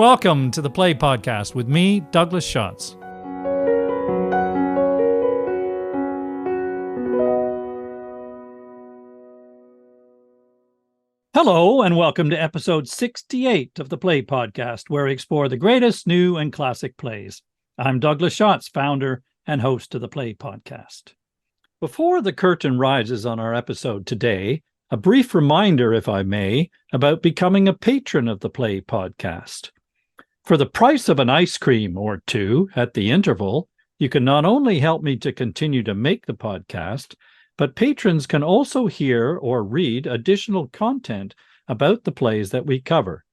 Welcome to the Play Podcast with me, Douglas Schatz. Hello, and welcome to episode 68 of the Play Podcast, where we explore the greatest new and classic plays. I'm Douglas Schatz, founder and host of the Play Podcast. Before the curtain rises on our episode today, a brief reminder, if I may, about becoming a patron of the Play Podcast. For the price of an ice cream or two at the interval, you can not only help me to continue to make the podcast, but patrons can also hear or read additional content about the plays that we cover,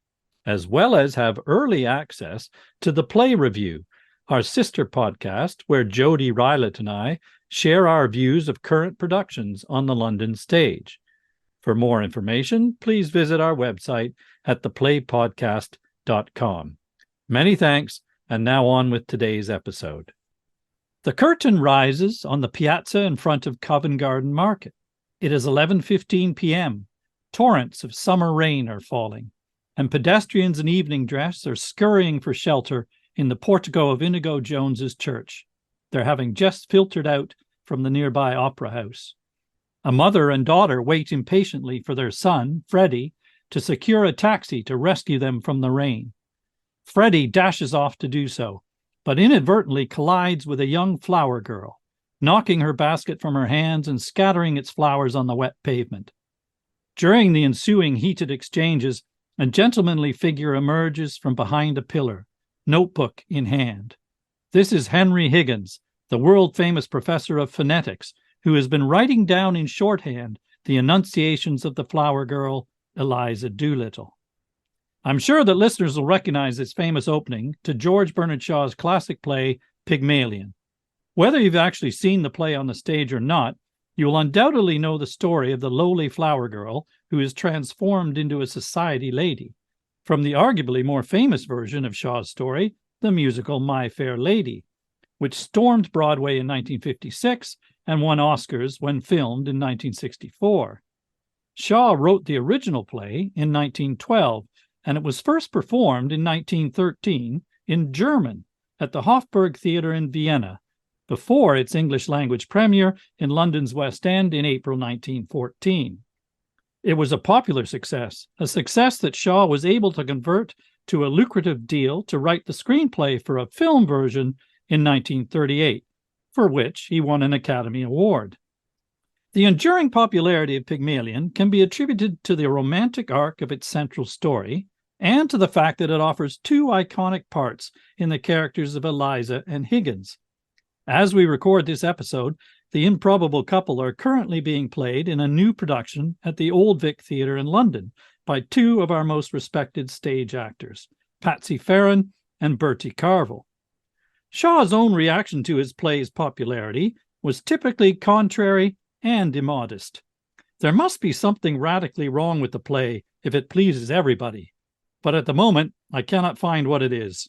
as well as have early access to the Play Review, our sister podcast where Jody Rylett and I share our views of current productions on the London stage. For more information, please visit our website at theplaypodcast.com. Many thanks, and now on with today's episode. The curtain rises on the piazza in front of Covent Garden Market. It is 11:15 p.m. Torrents of summer rain are falling, and pedestrians in evening dress are scurrying for shelter in the portico of Inigo Jones's church. They're having just filtered out from the nearby opera house. A mother and daughter wait impatiently for their son, Freddie, to secure a taxi to rescue them from the rain. Freddie dashes off to do so, but inadvertently collides with a young flower girl, knocking her basket from her hands and scattering its flowers on the wet pavement. During the ensuing heated exchanges, a gentlemanly figure emerges from behind a pillar, notebook in hand. This is Henry Higgins, the world-famous professor of phonetics, who has been writing down in shorthand the enunciations of the flower girl, Eliza Doolittle. I'm sure that listeners will recognize this famous opening to George Bernard Shaw's classic play, Pygmalion. Whether you've actually seen the play on the stage or not, you will undoubtedly know the story of the lowly flower girl who is transformed into a society lady, from the arguably more famous version of Shaw's story, the musical My Fair Lady, which stormed Broadway in 1956 and won Oscars when filmed in 1964. Shaw wrote the original play in 1912, and it was first performed in 1913 in German at the Hofburg Theatre in Vienna, before its English-language premiere in London's West End in April 1914. It was a popular success, a success that Shaw was able to convert to a lucrative deal to write the screenplay for a film version in 1938, for which he won an Academy Award. The enduring popularity of Pygmalion can be attributed to the romantic arc of its central story and to the fact that it offers two iconic parts in the characters of Eliza and Higgins. As we record this episode, the improbable couple are currently being played in a new production at the Old Vic Theatre in London by two of our most respected stage actors, Patsy Farron and Bertie Carvel. Shaw's own reaction to his play's popularity was typically contrary and immodest. There must be something radically wrong with the play if it pleases everybody, but at the moment, I cannot find what it is.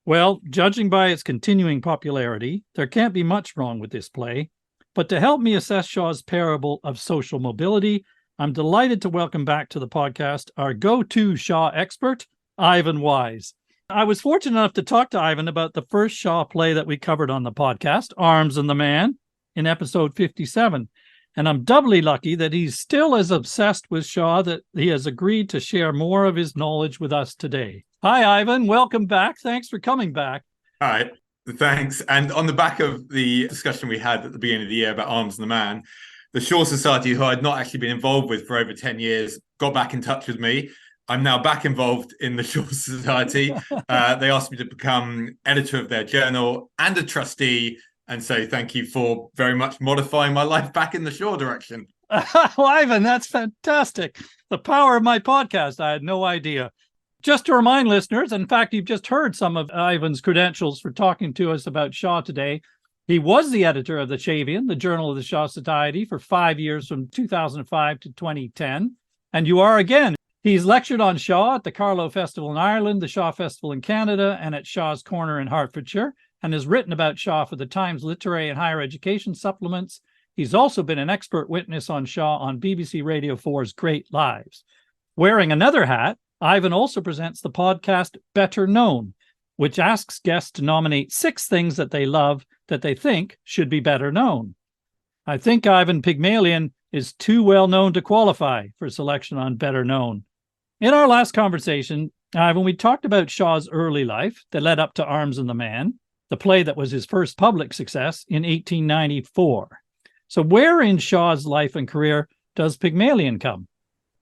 Well, judging by its continuing popularity, there can't be much wrong with this play, but to help me assess Shaw's parable of social mobility, I'm delighted to welcome back to the podcast our go-to Shaw expert, Ivan Wise. I was fortunate enough to talk to Ivan about the first Shaw play that we covered on the podcast, Arms and the Man, in episode 57. And I'm doubly lucky that he's still as obsessed with Shaw that he has agreed to share more of his knowledge with us today. Hi, Ivan. Welcome back. Thanks for coming back. Hi, thanks. And on the back of the discussion we had at the beginning of the year about Arms and the Man, the Shaw Society, who I'd not actually been involved with for over 10 years, got back in touch with me. I'm now back involved in the Shaw Society. They asked me to become editor of their journal and a trustee. And so thank you for very much modifying my life back in the Shaw direction. Well, Ivan, that's fantastic. The power of my podcast. I had no idea. Just to remind listeners, in fact, you've just heard some of Ivan's credentials for talking to us about Shaw today. He was the editor of the Shavian, the Journal of the Shaw Society, for 5 years from 2005 to 2010. And you are again. He's lectured on Shaw at the Carlow Festival in Ireland, the Shaw Festival in Canada, and at Shaw's Corner in Hertfordshire, and has written about Shaw for the Times Literary and Higher Education supplements. He's also been an expert witness on Shaw on BBC Radio 4's Great Lives. Wearing another hat, Ivan also presents the podcast Better Known, which asks guests to nominate 6 things that they love that they think should be better known. I think Ivan Pygmalion is too well known to qualify for selection on Better Known. In our last conversation, Ivan, we talked about Shaw's early life that led up to Arms and the Man, the play that was his first public success in 1894. So where in Shaw's life and career does Pygmalion come?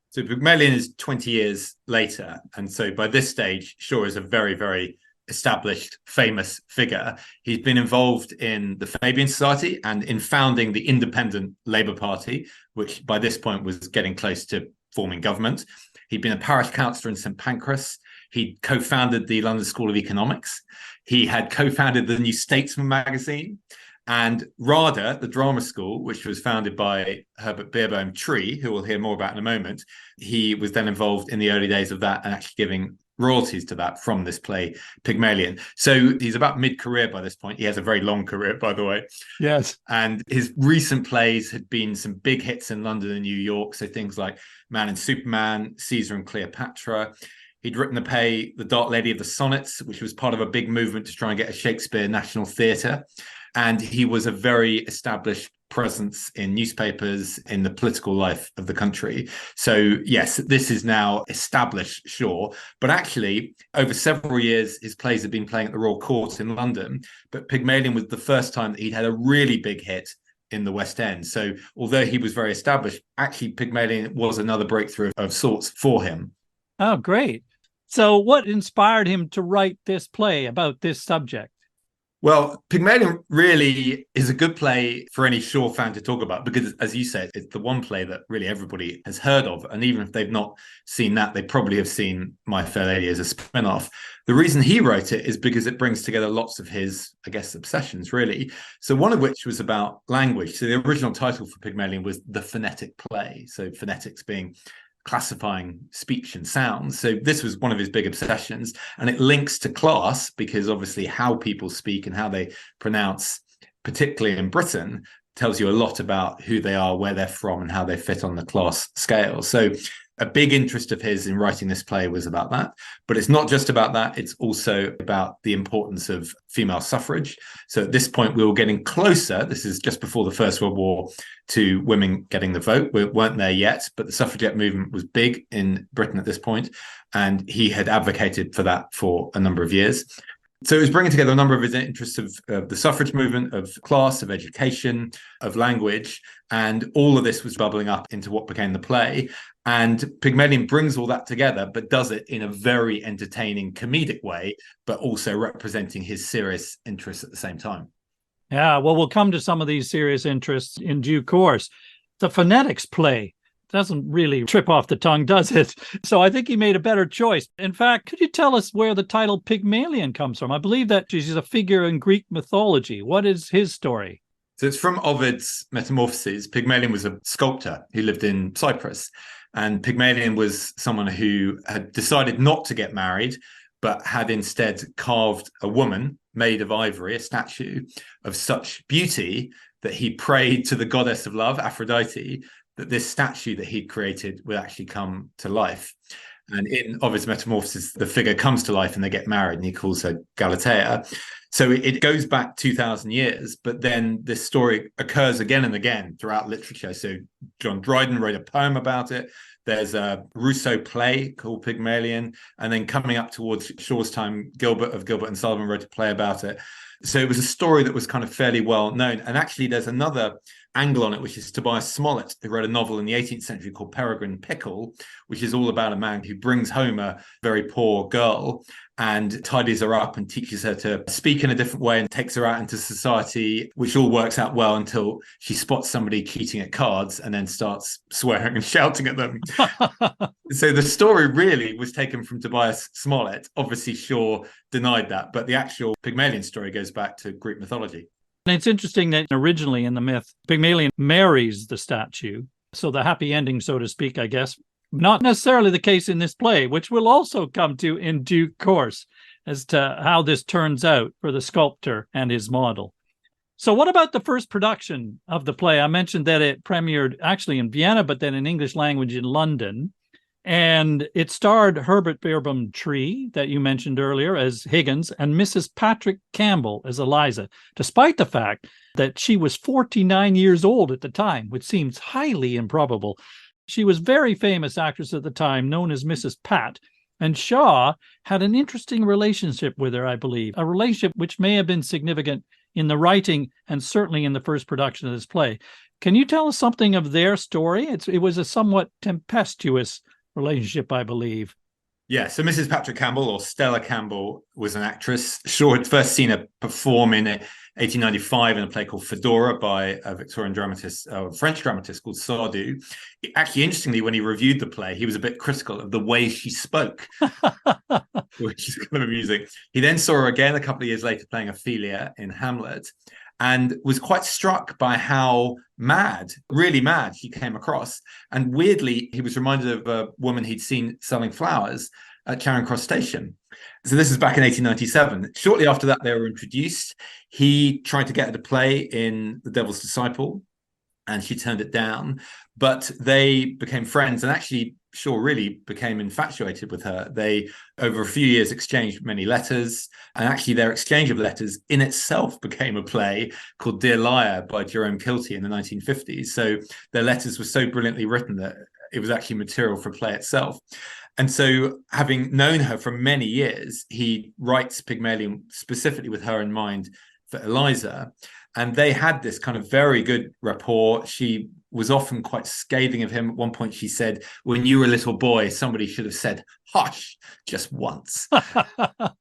So Pygmalion is 20 years later. And so by this stage, Shaw is a very, very established, famous figure. He's been involved in the Fabian Society and in founding the Independent Labour Party, which by this point was getting close to forming government. He'd been a parish councillor in St Pancras. He co-founded the London School of Economics. He had co-founded the New Statesman magazine. And RADA, the drama school, which was founded by Herbert Beerbohm Tree, who we'll hear more about in a moment, he was then involved in the early days of that and actually giving royalties to that from this play, Pygmalion. So he's about mid-career by this point. He has a very long career, by the way. Yes. And his recent plays had been some big hits in London and New York. So things like Man and Superman, Caesar and Cleopatra. He'd written the play The Dark Lady of the Sonnets, which was part of a big movement to try and get a Shakespeare National Theatre. And he was a very established presence in newspapers, in the political life of the country. So yes, this is now established Shaw, but actually over several years, his plays had been playing at the Royal Court in London, but Pygmalion was the first time that he'd had a really big hit in the West End. So although he was very established, actually Pygmalion was another breakthrough of sorts for him. Oh, great. So what inspired him to write this play about this subject? Well, Pygmalion really is a good play for any Shaw fan to talk about because, as you said, it's the one play that really everybody has heard of. And even if they've not seen that, they probably have seen My Fair Lady as a spin-off. The reason he wrote it is because it brings together lots of his, I guess, obsessions, really. So one of which was about language. So the original title for Pygmalion was The Phonetic Play. So phonetics being classifying speech and sounds. So this was one of his big obsessions, and it links to class because obviously how people speak and how they pronounce, particularly in Britain, tells you a lot about who they are, where they're from, and how they fit on the class scale. So a big interest of his in writing this play was about that. But it's not just about that. It's also about the importance of female suffrage. So at this point, we were getting closer. This is just before the First World War, to women getting the vote. We weren't there yet, but the suffragette movement was big in Britain at this point, and he had advocated for that for a number of years. So it was bringing together a number of his interests of the suffrage movement, of class, of education, of language, and all of this was bubbling up into what became the play. And Pygmalion brings all that together, but does it in a very entertaining, comedic way, but also representing his serious interests at the same time. Yeah, well, we'll come to some of these serious interests in due course. The phonetics play doesn't really trip off the tongue, does it? So I think he made a better choice. In fact, could you tell us where the title Pygmalion comes from? I believe that he's a figure in Greek mythology. What is his story? So it's from Ovid's Metamorphoses. Pygmalion was a sculptor who lived in Cyprus. And Pygmalion was someone who had decided not to get married, but had instead carved a woman made of ivory, a statue of such beauty that he prayed to the goddess of love, Aphrodite, that this statue that he'd created would actually come to life. And in Ovid's Metamorphoses, the figure comes to life and they get married, and he calls her Galatea. So it goes back 2,000 years, but then this story occurs again and again throughout literature. So John Dryden wrote a poem about it. There's a Rousseau play called Pygmalion. And then coming up towards Shaw's time, Gilbert and Sullivan wrote a play about it. So it was a story that was kind of fairly well known. And actually, there's another angle on it, which is Tobias Smollett, who wrote a novel in the 18th century called Peregrine Pickle, which is all about a man who brings home a very poor girl and tidies her up and teaches her to speak in a different way and takes her out into society, which all works out well until she spots somebody cheating at cards and then starts swearing and shouting at them. So the story really was taken from Tobias Smollett. Obviously, Shaw denied that, but the actual Pygmalion story goes back to Greek mythology. And it's interesting that originally in the myth, Pygmalion marries the statue. So the happy ending, so to speak, I guess, not necessarily the case in this play, which we'll also come to in due course as to how this turns out for the sculptor and his model. So what about the first production of the play? I mentioned that it premiered actually in Vienna, but then in English language in London. And it starred Herbert Beerbohm Tree, that you mentioned earlier, as Higgins, and Mrs. Patrick Campbell as Eliza, despite the fact that she was 49 years old at the time, which seems highly improbable. She was a very famous actress at the time, known as Mrs. Pat, and Shaw had an interesting relationship with her, I believe, a relationship which may have been significant in the writing and certainly in the first production of this play. Can you tell us something of their story? It was a somewhat tempestuous relationship, I believe. Yeah, so Mrs. Patrick Campbell, or Stella Campbell, was an actress. Shaw had first seen her perform in 1895 in a play called Fedora by a Victorian dramatist, a French dramatist called Sardou. Actually, interestingly, when he reviewed the play, he was a bit critical of the way she spoke, which is kind of amusing. He then saw her again a couple of years later playing Ophelia in Hamlet, and was quite struck by how really mad she came across. And weirdly, he was reminded of a woman he'd seen selling flowers at Charing Cross Station. So this is back in 1897. Shortly after that, they were introduced. He tried to get her to play in The Devil's Disciple, and she turned it down. But they became friends, and actually Shaw really became infatuated with her. They, over a few years, exchanged many letters, and actually their exchange of letters in itself became a play called Dear Liar by Jerome Kilty in the 1950s. So their letters were so brilliantly written that it was actually material for a play itself. And so, having known her for many years, he writes Pygmalion specifically with her in mind for Eliza. And they had this kind of very good rapport. She was often quite scathing of him. At one point, she said, when you were a little boy, somebody should have said, hush, just once.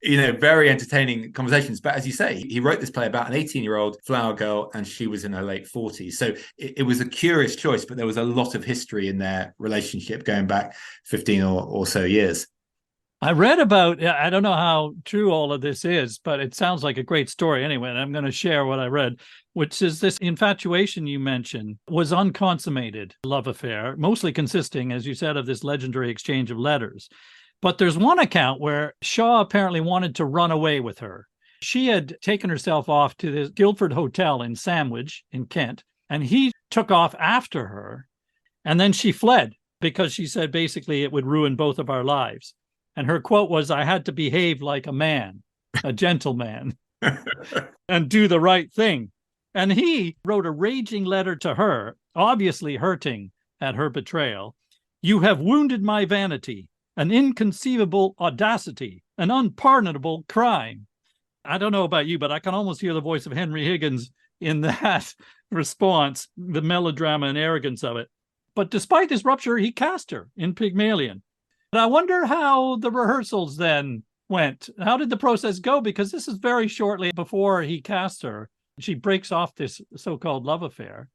Very entertaining conversations. But as you say, he wrote this play about an 18-year-old flower girl, and she was in her late 40s. So it was a curious choice, but there was a lot of history in their relationship going back 15 or so years. I read about, I don't know how true all of this is, but it sounds like a great story anyway. And I'm going to share what I read, which is this infatuation you mentioned was unconsummated love affair, mostly consisting, as you said, of this legendary exchange of letters. But there's one account where Shaw apparently wanted to run away with her. She had taken herself off to the Guildford Hotel in Sandwich in Kent, and he took off after her. And then she fled because she said basically it would ruin both of our lives. And her quote was, I had to behave like a man, a gentleman, and do the right thing. And he wrote a raging letter to her, obviously hurting at her betrayal. You have wounded my vanity, an inconceivable audacity, an unpardonable crime. I don't know about you, but I can almost hear the voice of Henry Higgins in that response, the melodrama and arrogance of it. But despite this rupture, he cast her in Pygmalion. And I wonder how the rehearsals then went. How did the process go? Because this is very shortly before he cast her. She breaks off this so-called love affair.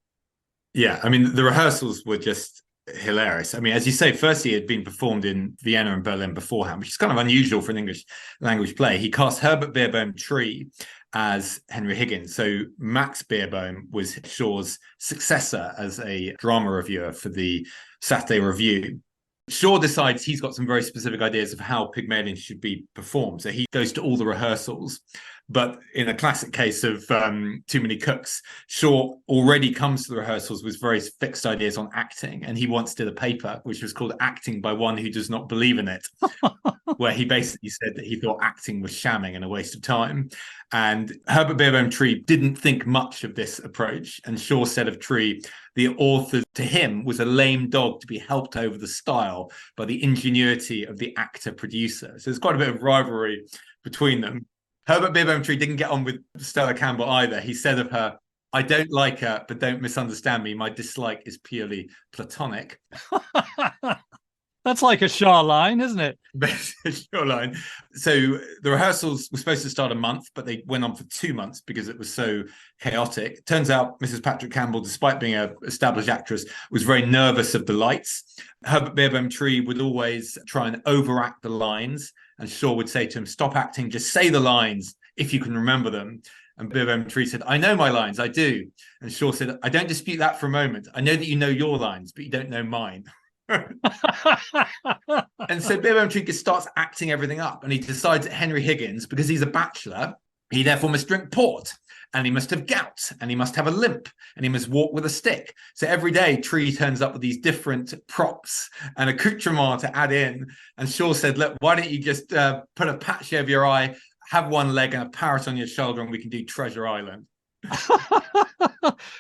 Yeah, I mean, the rehearsals were just hilarious. I mean, as you say, firstly, it had been performed in Vienna and Berlin beforehand, which is kind of unusual for an English language play. He cast Herbert Beerbohm Tree as Henry Higgins. So Max Beerbohm was Shaw's successor as a drama reviewer for the Saturday Review. Shaw decides he's got some very specific ideas of how Pygmalion should be performed. So he goes to all the rehearsals. But in a classic case of Too Many Cooks, Shaw already comes to the rehearsals with very fixed ideas on acting. And he once did a paper which was called Acting by One Who Does Not Believe in It, where he basically said that he thought acting was shamming and a waste of time. And Herbert Beerbohm Tree didn't think much of this approach. And Shaw said of Tree, the author to him was a lame dog to be helped over the stile by the ingenuity of the actor-producer. So there's quite a bit of rivalry between them. Herbert Beerbohm Tree didn't get on with Stella Campbell either. He said of her, I don't like her, but don't misunderstand me. My dislike is purely platonic. That's like a Shaw line, isn't it? Shaw line. So the rehearsals were supposed to start a month, but they went on for 2 months because it was so chaotic. Turns out Mrs. Patrick Campbell, despite being an established actress, was very nervous of the lights. Herbert Beerbohm Tree would always try and overact the lines. And Shaw would say to him, stop acting, just say the lines if you can remember them. And Beerbohm Tree said, I know my lines, I do. And Shaw said, I don't dispute that for a moment. I know that you know your lines, but you don't know mine. And so Beerbohm Tree just starts acting everything up. And he decides that Henry Higgins, because he's a bachelor, he therefore must drink port. and he must have gout, and he must have a limp, and he must walk with a stick. So every day, Tree turns up with these different props and accoutrements to add in. And Shaw said, look, why don't you just put a patch over your eye, have one leg and a parrot on your shoulder, and we can do Treasure Island.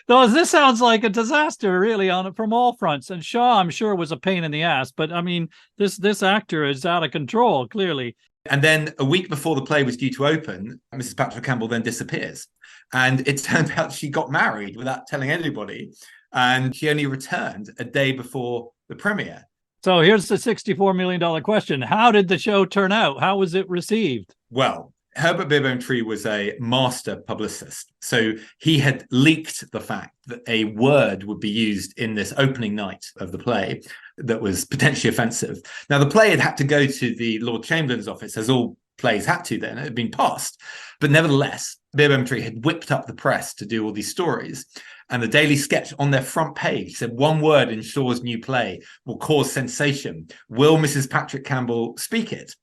Though this sounds like a disaster, really, on it from all fronts. And Shaw, I'm sure, was a pain in the ass. But I mean, this actor is out of control, clearly. And then a week before the play was due to open, Mrs. Patrick Campbell then disappears. And it turned out she got married without telling anybody. And she only returned a day before the premiere. So here's the $64 million question. How did the show turn out? How was it received? Well, Herbert Beerbohm Tree was a master publicist. So he had leaked the fact that a word would be used in this opening night of the play that was potentially offensive. Now, the play had to go to the Lord Chamberlain's office, as all plays had to then. It had been passed. But nevertheless, Beerbohm Tree had whipped up the press to do all these stories. And the Daily Sketch on their front page said, one word in Shaw's new play will cause sensation. Will Mrs. Patrick Campbell speak it?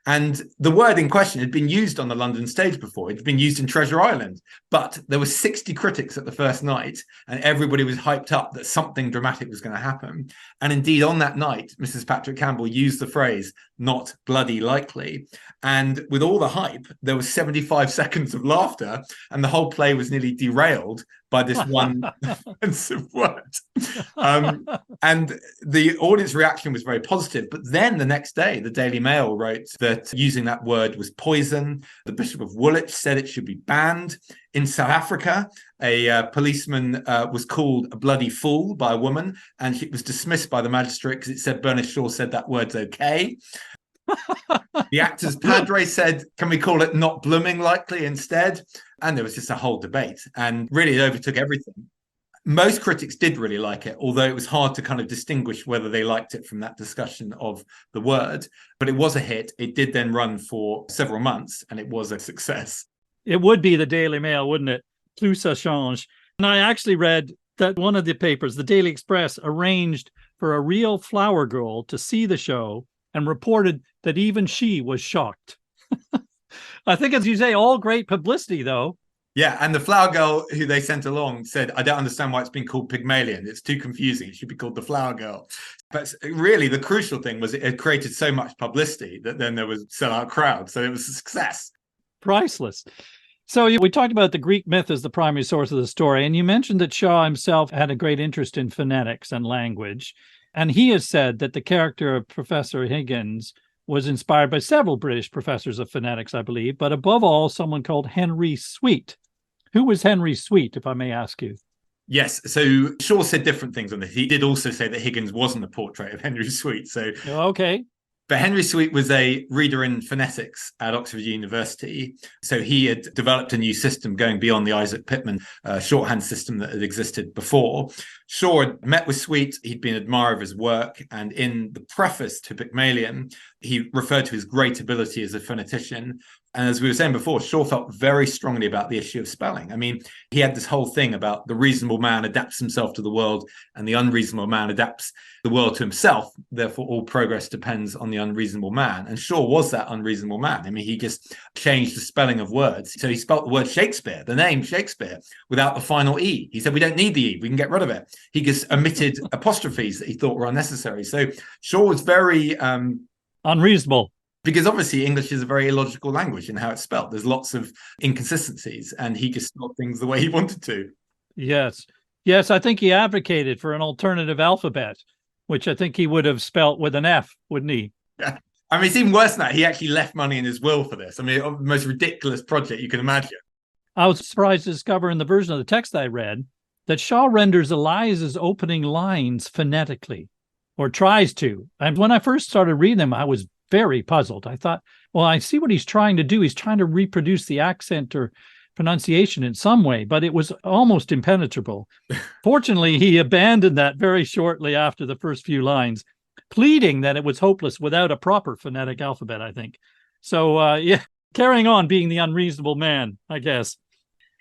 And the word in question had been used on the London stage before. It had been used in Treasure Island. But there were 60 critics at the first night, and everybody was hyped up that something dramatic was going to happen. And indeed, on that night, Mrs. Patrick Campbell used the phrase, not bloody likely. And with all the hype, there was 75 seconds of laughter, and the whole play was nearly derailed by this one offensive word. And the audience reaction was very positive. But then the next day, the Daily Mail wrote that using that word was poison. The Bishop of Woolwich said it should be banned. In South Africa, a policeman was called a bloody fool by a woman, and it was dismissed by the magistrate because it said Bernard Shaw said that word's okay. The actor's padre said, can we call it not blooming likely instead? And there was just a whole debate, and really it overtook everything. Most critics did really like it, although it was hard to kind of distinguish whether they liked it from that discussion of the word. But it was a hit. It did then run for several months, and it was a success. It would be the Daily Mail, wouldn't it? Plus ça change. And I actually read that one of the papers, the Daily Express, arranged for a real flower girl to see the show and reported that even she was shocked. I think, as you say, all great publicity, though. Yeah, and the flower girl who they sent along said, I don't understand why it's been called Pygmalion. It's too confusing. It should be called the flower girl. But really, the crucial thing was it had created so much publicity that then there was a sellout crowd. So it was a success. Priceless. So we talked about the Greek myth as the primary source of the story, and you mentioned that Shaw himself had a great interest in phonetics and language. And he has said that the character of Professor Higgins was inspired by several British professors of phonetics, I believe, but above all, someone called Henry Sweet. Who was Henry Sweet, if I may ask you? Yes, so Shaw said different things on this. He did also say that Higgins wasn't a portrait of Henry Sweet. So okay. But Henry Sweet was a reader in phonetics at Oxford University. So he had developed a new system going beyond the Isaac Pitman shorthand system that had existed before. Shaw had met with Sweet. He'd been an admirer of his work. And in the preface to Pygmalion, he referred to his great ability as a phonetician. And as we were saying before, Shaw felt very strongly about the issue of spelling. I mean, he had this whole thing about the reasonable man adapts himself to the world and the unreasonable man adapts the world to himself. Therefore, all progress depends on the unreasonable man. And Shaw was that unreasonable man. I mean, he just changed the spelling of words. So he spelt the word Shakespeare, the name Shakespeare, without the final E. He said, we don't need the E, we can get rid of it. He just omitted apostrophes that he thought were unnecessary. So Shaw was very... unreasonable. Because obviously English is a very illogical language in how it's spelt. There's lots of inconsistencies, and he just spelled things the way he wanted to. Yes. Yes, I think he advocated for an alternative alphabet, which I think he would have spelt with an F, wouldn't he? Yeah. I mean, it's even worse than that. He actually left money in his will for this. I mean, the most ridiculous project you can imagine. I was surprised to discover in the version of the text I read that Shaw renders Eliza's opening lines phonetically, or tries to. And when I first started reading them, I was very puzzled. I thought, well, I see what he's trying to do. He's trying to reproduce the accent or pronunciation in some way, but it was almost impenetrable. Fortunately, he abandoned that very shortly after the first few lines, pleading that it was hopeless without a proper phonetic alphabet, I think. So, carrying on being the unreasonable man, I guess.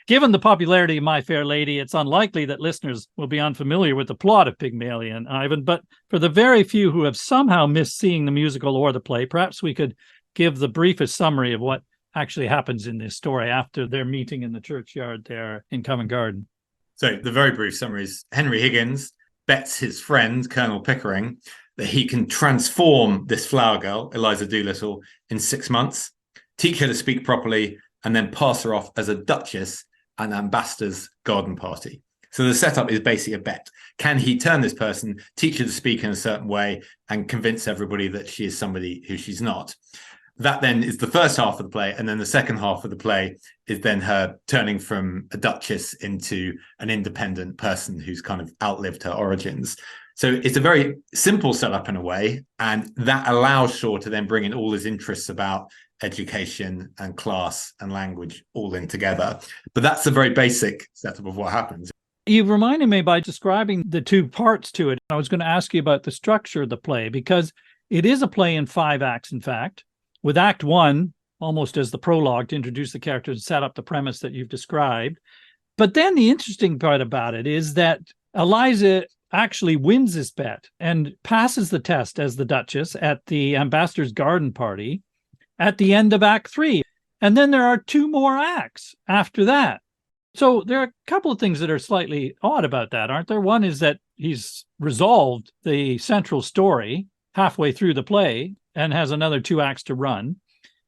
Given the popularity of My Fair Lady, it's unlikely that listeners will be unfamiliar with the plot of Pygmalion, Ivan, but for the very few who have somehow missed seeing the musical or the play, perhaps we could give the briefest summary of what actually happens in this story after their meeting in the churchyard there in Covent Garden. So the very brief summary is Henry Higgins bets his friend, Colonel Pickering, that he can transform this flower girl, Eliza Doolittle, in 6 months, teach her to speak properly, and then pass her off as a duchess at an ambassador's garden party. So the setup is basically a bet. Can he turn this person, teach her to speak in a certain way, and convince everybody that she is somebody who she's not? That then is the first half of the play. And then the second half of the play is then her turning from a duchess into an independent person who's kind of outlived her origins. So it's a very simple setup in a way. And that allows Shaw to then bring in all his interests about education and class and language all in together. But that's the very basic setup of what happens. You've reminded me by describing the two parts to it. I was going to ask you about the structure of the play, because it is a play in 5 acts, in fact, with Act 1 almost as the prologue to introduce the characters and set up the premise that you've described. But then the interesting part about it is that Eliza actually wins this bet and passes the test as the Duchess at the ambassador's garden party at the end of Act 3. And then there are 2 more acts after that. So there are a couple of things that are slightly odd about that, aren't there? One is that he's resolved the central story halfway through the play and has another 2 acts to run.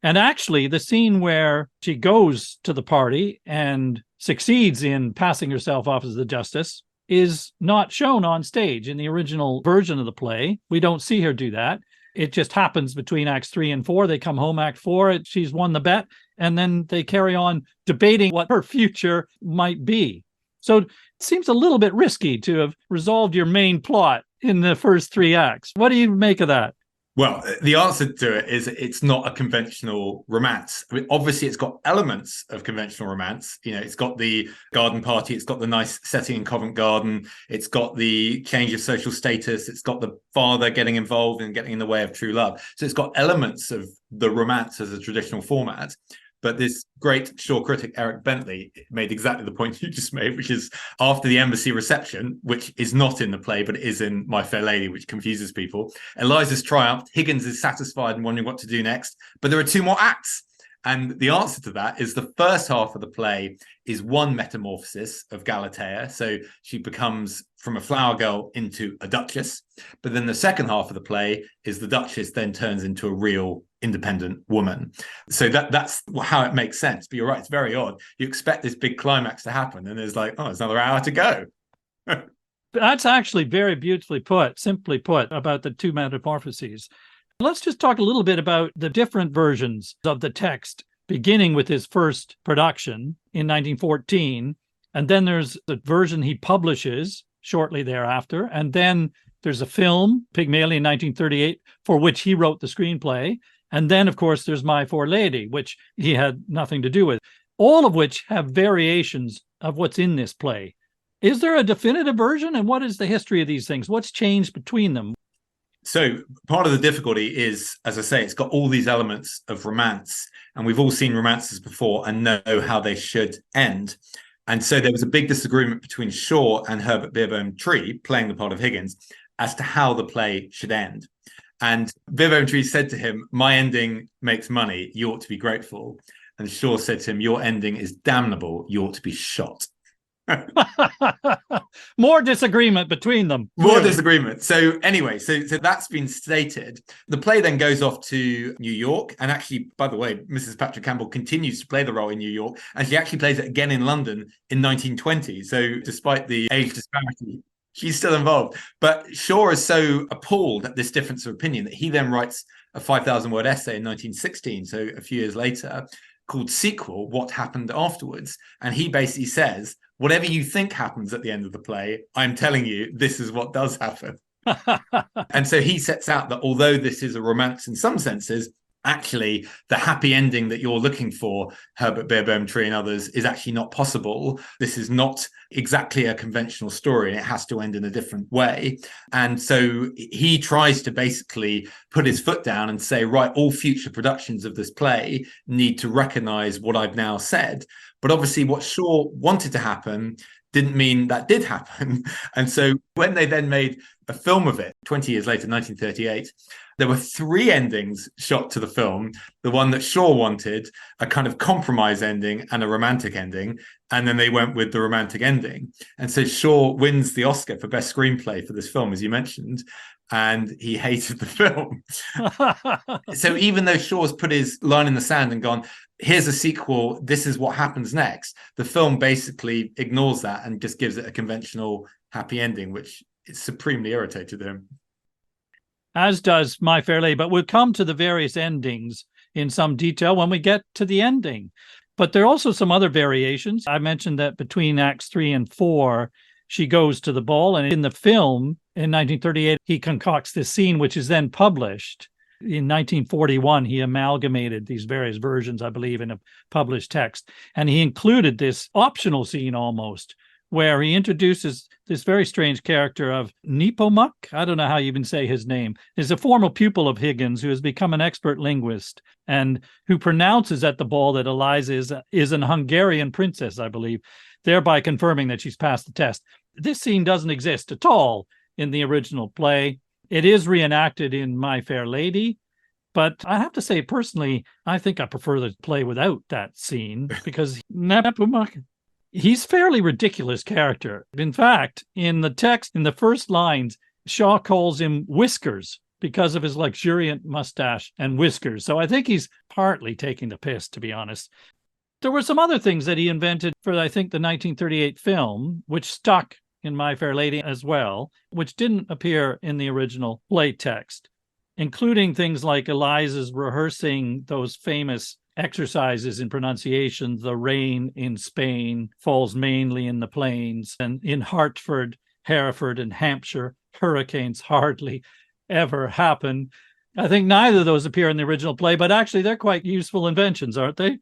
And actually, the scene where she goes to the party and succeeds in passing herself off as the justice is not shown on stage in the original version of the play. We don't see her do that. It just happens between Acts 3 and 4. They come home, Act 4, she's won the bet, and then they carry on debating what her future might be. So it seems a little bit risky to have resolved your main plot in the first 3 acts. What do you make of that? Well, the answer to it is it's not a conventional romance. I mean, obviously, it's got elements of conventional romance. You know, it's got the garden party, it's got the nice setting in Covent Garden, it's got the change of social status, it's got the father getting involved and getting in the way of true love. So it's got elements of the romance as a traditional format. But this great Shaw critic, Eric Bentley, made exactly the point you just made, which is after the embassy reception, which is not in the play, but is in My Fair Lady, which confuses people. Eliza's triumphed. Higgins is satisfied and wondering what to do next. But there are 2 more acts. And the answer to that is the first half of the play is one metamorphosis of Galatea. So she becomes from a flower girl into a duchess. But then the second half of the play is the duchess then turns into a real independent woman. So that's how it makes sense. But you're right, it's very odd. You expect this big climax to happen and there's like, oh, there's another hour to go. That's actually very beautifully put, simply put, about the 2 metamorphoses. Let's just talk a little bit about the different versions of the text, beginning with his first production in 1914. And then there's the version he publishes shortly thereafter. And then there's a film, Pygmalion, 1938, for which he wrote the screenplay. And then, of course, there's My Fair Lady, which he had nothing to do with, all of which have variations of what's in this play. Is there a definitive version? And what is the history of these things? What's changed between them? So part of the difficulty is, as I say, it's got all these elements of romance, and we've all seen romances before and know how they should end. And so there was a big disagreement between Shaw and Herbert Beerbohm Tree, playing the part of Higgins, as to how the play should end. And Beerbohm Tree said to him, "My ending makes money. You ought to be grateful." And Shaw said to him, "Your ending is damnable. You ought to be shot." More disagreement between them. More disagreement. So anyway, so that's been stated. The play then goes off to New York. And actually, by the way, Mrs. Patrick Campbell continues to play the role in New York. And she actually plays it again in London in 1920. So despite the age disparity, she's still involved. But Shaw is so appalled at this difference of opinion that he then writes a 5,000-word essay in 1916, so a few years later, called Sequel, What Happened Afterwards. And he basically says, whatever you think happens at the end of the play, I'm telling you, this is what does happen. And so he sets out that although this is a romance in some senses, actually the happy ending that you're looking for, Herbert Beerbohm Tree and others, is actually not possible. This is not exactly a conventional story, and it has to end in a different way. And so he tries to basically put his foot down and say, right, all future productions of this play need to recognize what I've now said. But obviously what Shaw wanted to happen didn't mean that did happen. And so when they then made a film of it 20 years later, 1938. There were 3 endings shot to the film. The one that Shaw wanted, a kind of compromise ending and a romantic ending. And then they went with the romantic ending. And so Shaw wins the Oscar for Best Screenplay for this film, as you mentioned, and he hated the film. So even though Shaw's put his line in the sand and gone, here's a sequel, this is what happens next, the film basically ignores that and just gives it a conventional happy ending, which is supremely irritated him. As does My Fair Lady, but we'll come to the various endings in some detail when we get to the ending. But there are also some other variations. I mentioned that between Acts 3 and 4, she goes to the ball. And in the film, in 1938, he concocts this scene, which is then published. In 1941, he amalgamated these various versions, I believe, in a published text. And he included this optional scene almost, where he introduces this very strange character of Nepomuk. I don't know how you even say his name. He's a former pupil of Higgins who has become an expert linguist and who pronounces at the ball that Eliza is an Hungarian princess, I believe, thereby confirming that she's passed the test. This scene doesn't exist at all in the original play. It is reenacted in My Fair Lady, but I have to say, personally, I think I prefer the play without that scene because Nepomuk, he's a fairly ridiculous character. In fact, in the text, in the first lines, Shaw calls him Whiskers because of his luxuriant mustache and whiskers. So I think he's partly taking the piss, to be honest. There were some other things that he invented for, I think, the 1938 film, which stuck in My Fair Lady as well, which didn't appear in the original play text, including things like Eliza's rehearsing those famous exercises in pronunciation. The rain in Spain falls mainly in the plains, and in Hartford, Hereford, and Hampshire, hurricanes hardly ever happen. I think neither of those appear in the original play, but actually they're quite useful inventions, aren't they?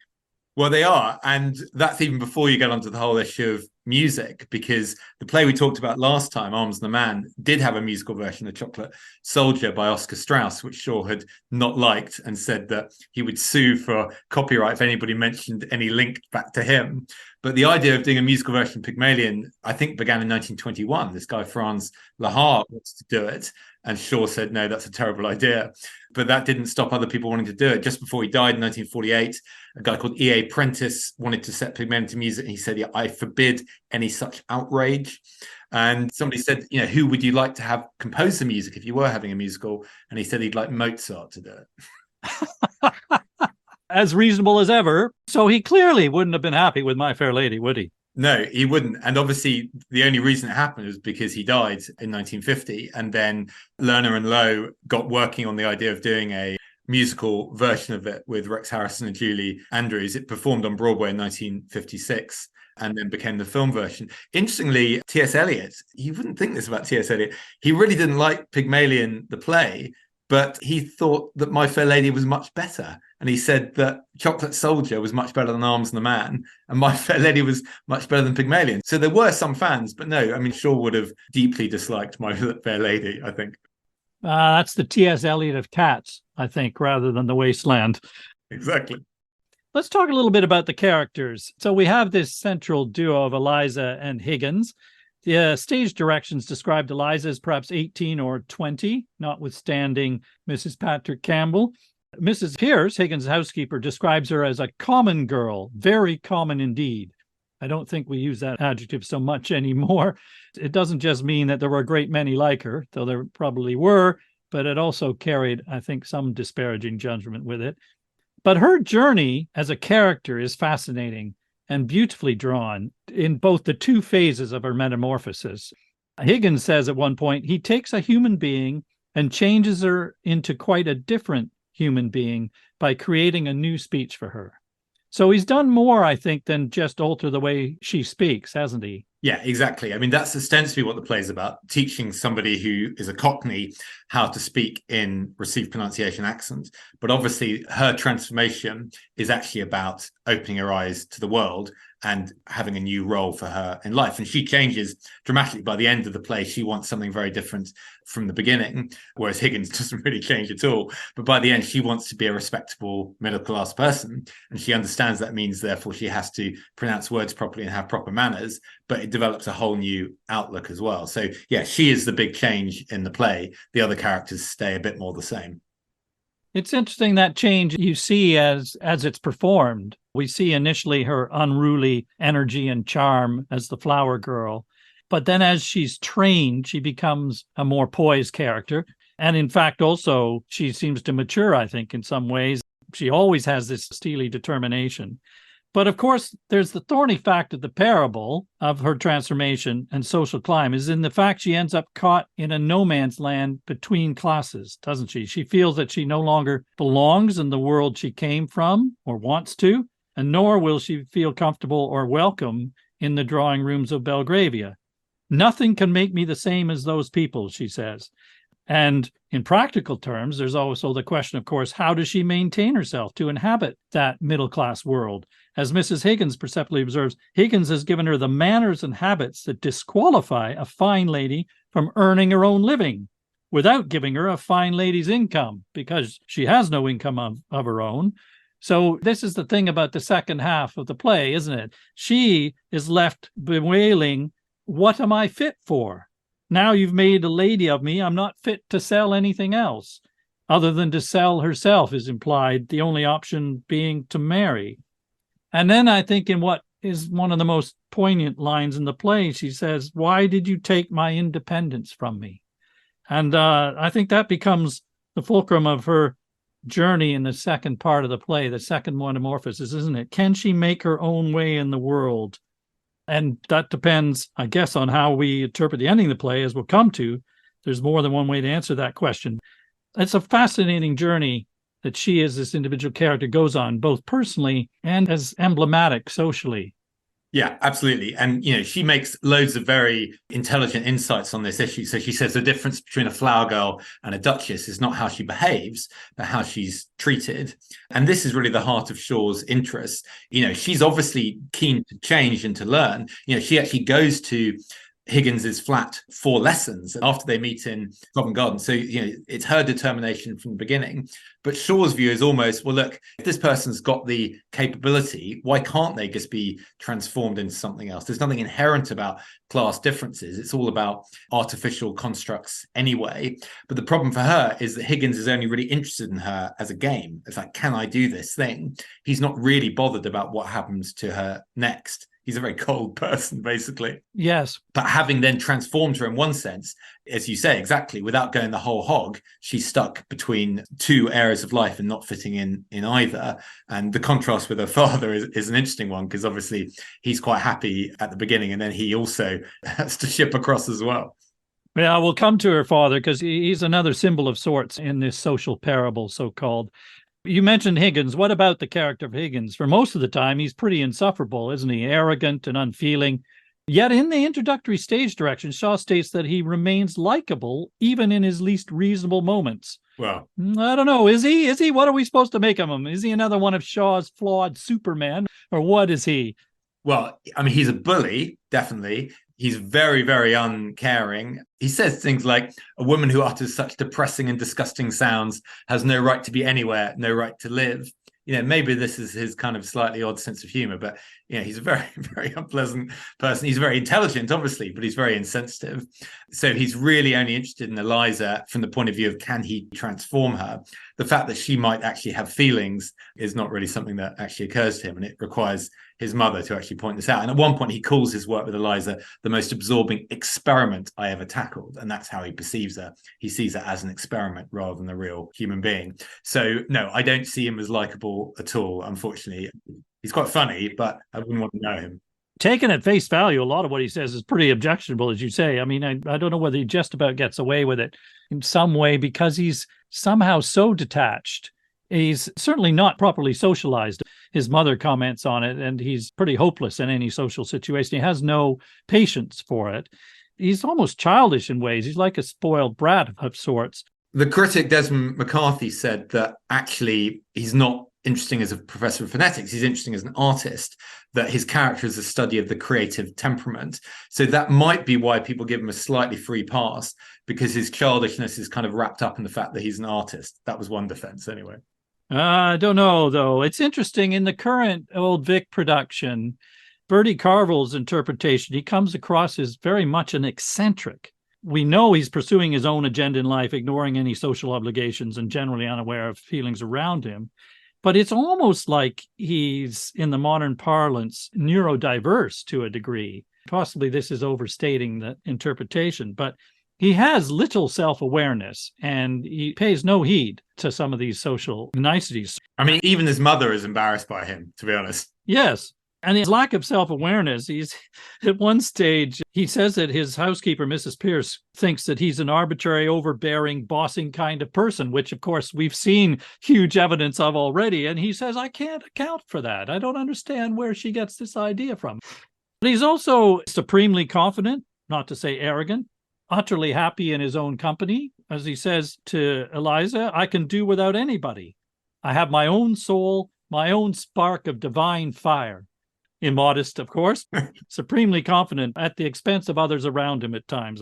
Well, they are. And that's even before you get onto the whole issue of music, because the play we talked about last time, Arms and the Man, did have a musical version of Chocolate Soldier by Oscar Strauss, which Shaw had not liked and said that he would sue for copyright if anybody mentioned any link back to him. But the idea of doing a musical version of Pygmalion, I think, began in 1921. This guy, Franz Lehár, wants to do it. And Shaw said, no, that's a terrible idea. But that didn't stop other people wanting to do it. Just before he died in 1948, a guy called E.A. Prentice wanted to set Pygmalion to music. And he said, yeah, I forbid any such outrage. And somebody said, you know, who would you like to have compose the music if you were having a musical? And he said he'd like Mozart to do it. As reasonable as ever. So he clearly wouldn't have been happy with My Fair Lady, would he? No, he wouldn't. And obviously, the only reason it happened was because he died in 1950. And then Lerner and Lowe got working on the idea of doing a musical version of it with Rex Harrison and Julie Andrews. It performed on Broadway in 1956 and then became the film version. Interestingly, T.S. Eliot, you wouldn't think this about T.S. Eliot, he really didn't like Pygmalion, the play, but he thought that My Fair Lady was much better. And he said that Chocolate Soldier was much better than Arms and the Man, and My Fair Lady was much better than Pygmalion. So there were some fans, but no, I mean, Shaw would have deeply disliked My Fair Lady, I think. That's the T.S. Eliot of cats, I think, rather than The Wasteland. Exactly. Let's talk a little bit about the characters. So we have this central duo of Eliza and Higgins. The stage directions described Eliza as perhaps 18 or 20, notwithstanding Mrs. Patrick Campbell. Mrs. Pierce, Higgins' housekeeper, describes her as a common girl, very common indeed. I don't think we use that adjective so much anymore. It doesn't just mean that there were a great many like her, though there probably were, but it also carried, I think, some disparaging judgment with it. But her journey as a character is fascinating and beautifully drawn in both the two phases of her metamorphosis. Higgins says at one point, he takes a human being and changes her into quite a different human being by creating a new speech for her. So he's done more, I think, than just alter the way she speaks, hasn't he? Yeah, exactly. I mean, that's ostensibly what the play is about, teaching somebody who is a Cockney how to speak in received pronunciation accent. But obviously, her transformation is actually about opening her eyes to the world and having a new role for her in life. And she changes dramatically by the end of the play. She wants something very different from the beginning, whereas Higgins doesn't really change at all. But by the end, she wants to be a respectable middle-class person, and she understands that means, therefore, she has to pronounce words properly and have proper manners, but it develops a whole new outlook as well. So, yeah, she is the big change in the play. The other characters stay a bit more the same. It's interesting that change you see as it's performed. We see initially her unruly energy and charm as the flower girl, but then as she's trained, she becomes a more poised character. And in fact, also, she seems to mature, I think, in some ways. She always has this steely determination. But of course, there's the thorny fact of the parable of her transformation and social climb is in the fact she ends up caught in a no man's land between classes, doesn't she? She feels that she no longer belongs in the world she came from or wants to, and nor will she feel comfortable or welcome in the drawing rooms of Belgravia. Nothing can make me the same as those people, she says. And in practical terms, there's also the question, of course, how does she maintain herself to inhabit that middle-class world? As Mrs. Higgins perceptibly observes, Higgins has given her the manners and habits that disqualify a fine lady from earning her own living without giving her a fine lady's income, because she has no income of her own. So this is the thing about the second half of the play, isn't it? She is left bewailing, what am I fit for? Now you've made a lady of me. I'm not fit to sell anything else other than to sell herself is implied, the only option being to marry. And then I think in what is one of the most poignant lines in the play, she says, why did you take my independence from me? And I think that becomes the fulcrum of her journey in the second part of the play, the second metamorphosis, isn't it? Can she make her own way in the world? And that depends, I guess, on how we interpret the ending of the play, as we'll come to. There's more than one way to answer that question. It's a fascinating journey that she, as this individual character, goes on, both personally and as emblematic socially. Yeah, absolutely. And, she makes loads of very intelligent insights on this issue. So she says the difference between a flower girl and a duchess is not how she behaves, but how she's treated. And this is really the heart of Shaw's interest. She's obviously keen to change and to learn. She actually goes to Higgins's flat for lessons after they meet in Covent Garden. So, it's her determination from the beginning. But Shaw's view is almost, well, look, if this person's got the capability, why can't they just be transformed into something else? There's nothing inherent about class differences. It's all about artificial constructs anyway. But the problem for her is that Higgins is only really interested in her as a game. It's like, can I do this thing? He's not really bothered about what happens to her next. He's a very cold person, basically. Yes. But having then transformed her in one sense, as you say, exactly, without going the whole hog, she's stuck between two areas of life and not fitting in either. And the contrast with her father is an interesting one, because obviously he's quite happy at the beginning, and then he also has to ship across as well. Yeah, we'll come to her father, because he's another symbol of sorts in this social parable, so-called. You mentioned Higgins. What about the character of Higgins? For most of the time, he's pretty insufferable, isn't he? Arrogant and unfeeling. Yet in the introductory stage direction, Shaw states that he remains likable even in his least reasonable moments. Well, I don't know. Is he? Is he? What are we supposed to make of him? Is he another one of Shaw's flawed Superman? Or what is he? Well, I mean, he's a bully, definitely. He's very, very uncaring. He says things like, a woman who utters such depressing and disgusting sounds has no right to be anywhere, no right to live. Maybe this is his kind of slightly odd sense of humor, but, he's a very, very unpleasant person. He's very intelligent, obviously, but he's very insensitive. So he's really only interested in Eliza from the point of view of, can he transform her? The fact that she might actually have feelings is not really something that actually occurs to him, and it requires his mother to actually point this out. And at one point, he calls his work with Eliza the most absorbing experiment I ever tackled. And that's how he perceives her. He sees her as an experiment rather than a real human being. So, no, I don't see him as likable at all, unfortunately. He's quite funny, but I wouldn't want to know him. Taken at face value, a lot of what he says is pretty objectionable, as you say. I mean, I don't know whether he just about gets away with it in some way, because he's somehow so detached. He's certainly not properly socialized. His mother comments on it, and he's pretty hopeless in any social situation. He has no patience for it. He's almost childish in ways. He's like a spoiled brat of sorts. The critic Desmond McCarthy said that actually he's not interesting as a professor of phonetics. He's interesting as an artist, that his character is a study of the creative temperament. So that might be why people give him a slightly free pass, because his childishness is kind of wrapped up in the fact that he's an artist. That was one defense anyway. I don't know, though. It's interesting. In the current Old Vic production, Bertie Carvel's interpretation, he comes across as very much an eccentric. We know he's pursuing his own agenda in life, ignoring any social obligations and generally unaware of feelings around him. But it's almost like he's, in the modern parlance, neurodiverse to a degree. Possibly this is overstating the interpretation, but he has little self-awareness and he pays no heed to some of these social niceties. I mean, even his mother is embarrassed by him, to be honest. Yes. And his lack of self-awareness, he's at one stage, he says that his housekeeper, Mrs. Pierce, thinks that he's an arbitrary, overbearing, bossing kind of person, which, of course, we've seen huge evidence of already. And he says, I can't account for that. I don't understand where she gets this idea from. But he's also supremely confident, not to say arrogant, utterly happy in his own company. As he says to Eliza, I can do without anybody. I have my own soul, my own spark of divine fire. Immodest, of course, supremely confident at the expense of others around him at times.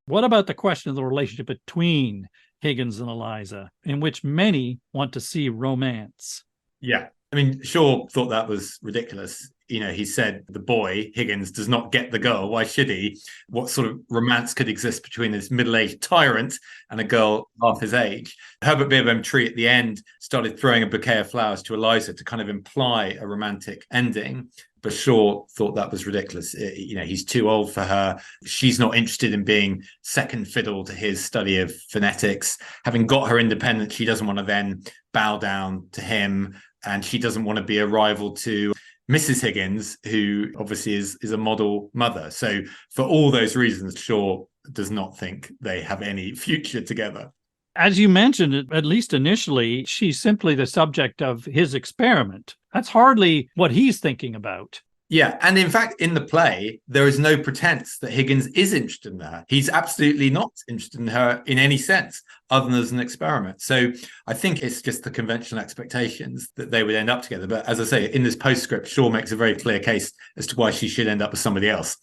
What about the question of the relationship between Higgins and Eliza, in which many want to see romance? Yeah. I mean, Shaw thought that was ridiculous. You know, he said the boy, Higgins, does not get the girl. Why should he? What sort of romance could exist between this middle-aged tyrant and a girl half his age? Herbert Beerbohm Tree at the end started throwing a bouquet of flowers to Eliza to kind of imply a romantic ending. But Shaw thought that was ridiculous. You know, he's too old for her. She's not interested in being second fiddle to his study of phonetics. Having got her independence, she doesn't want to then bow down to him. And she doesn't want to be a rival to Mrs. Higgins, who obviously is a model mother. So for all those reasons, Shaw does not think they have any future together. As you mentioned, at least initially, she's simply the subject of his experiment. That's hardly what he's thinking about. Yeah. And in fact, in the play, there is no pretense that Higgins is interested in her. He's absolutely not interested in her in any sense, other than as an experiment. So I think it's just the conventional expectations that they would end up together. But as I say, in this postscript, Shaw makes a very clear case as to why she should end up with somebody else.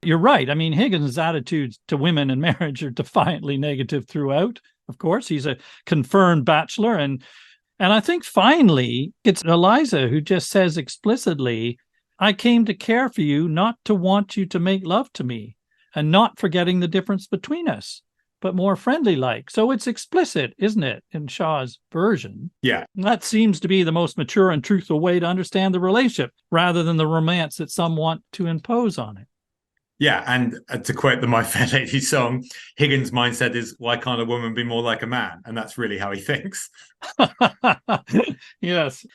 You're right. I mean, Higgins' attitudes to women and marriage are defiantly negative throughout. Of course, he's a confirmed bachelor. And I think finally, it's Eliza who just says explicitly, I came to care for you, not to want you to make love to me, and not forgetting the difference between us, but more friendly-like. So it's explicit, isn't it, in Shaw's version? Yeah. That seems to be the most mature and truthful way to understand the relationship, rather than the romance that some want to impose on it. Yeah, and to quote the My Fair Lady song, Higgins' mindset is, why can't a woman be more like a man? And that's really how he thinks. Yes.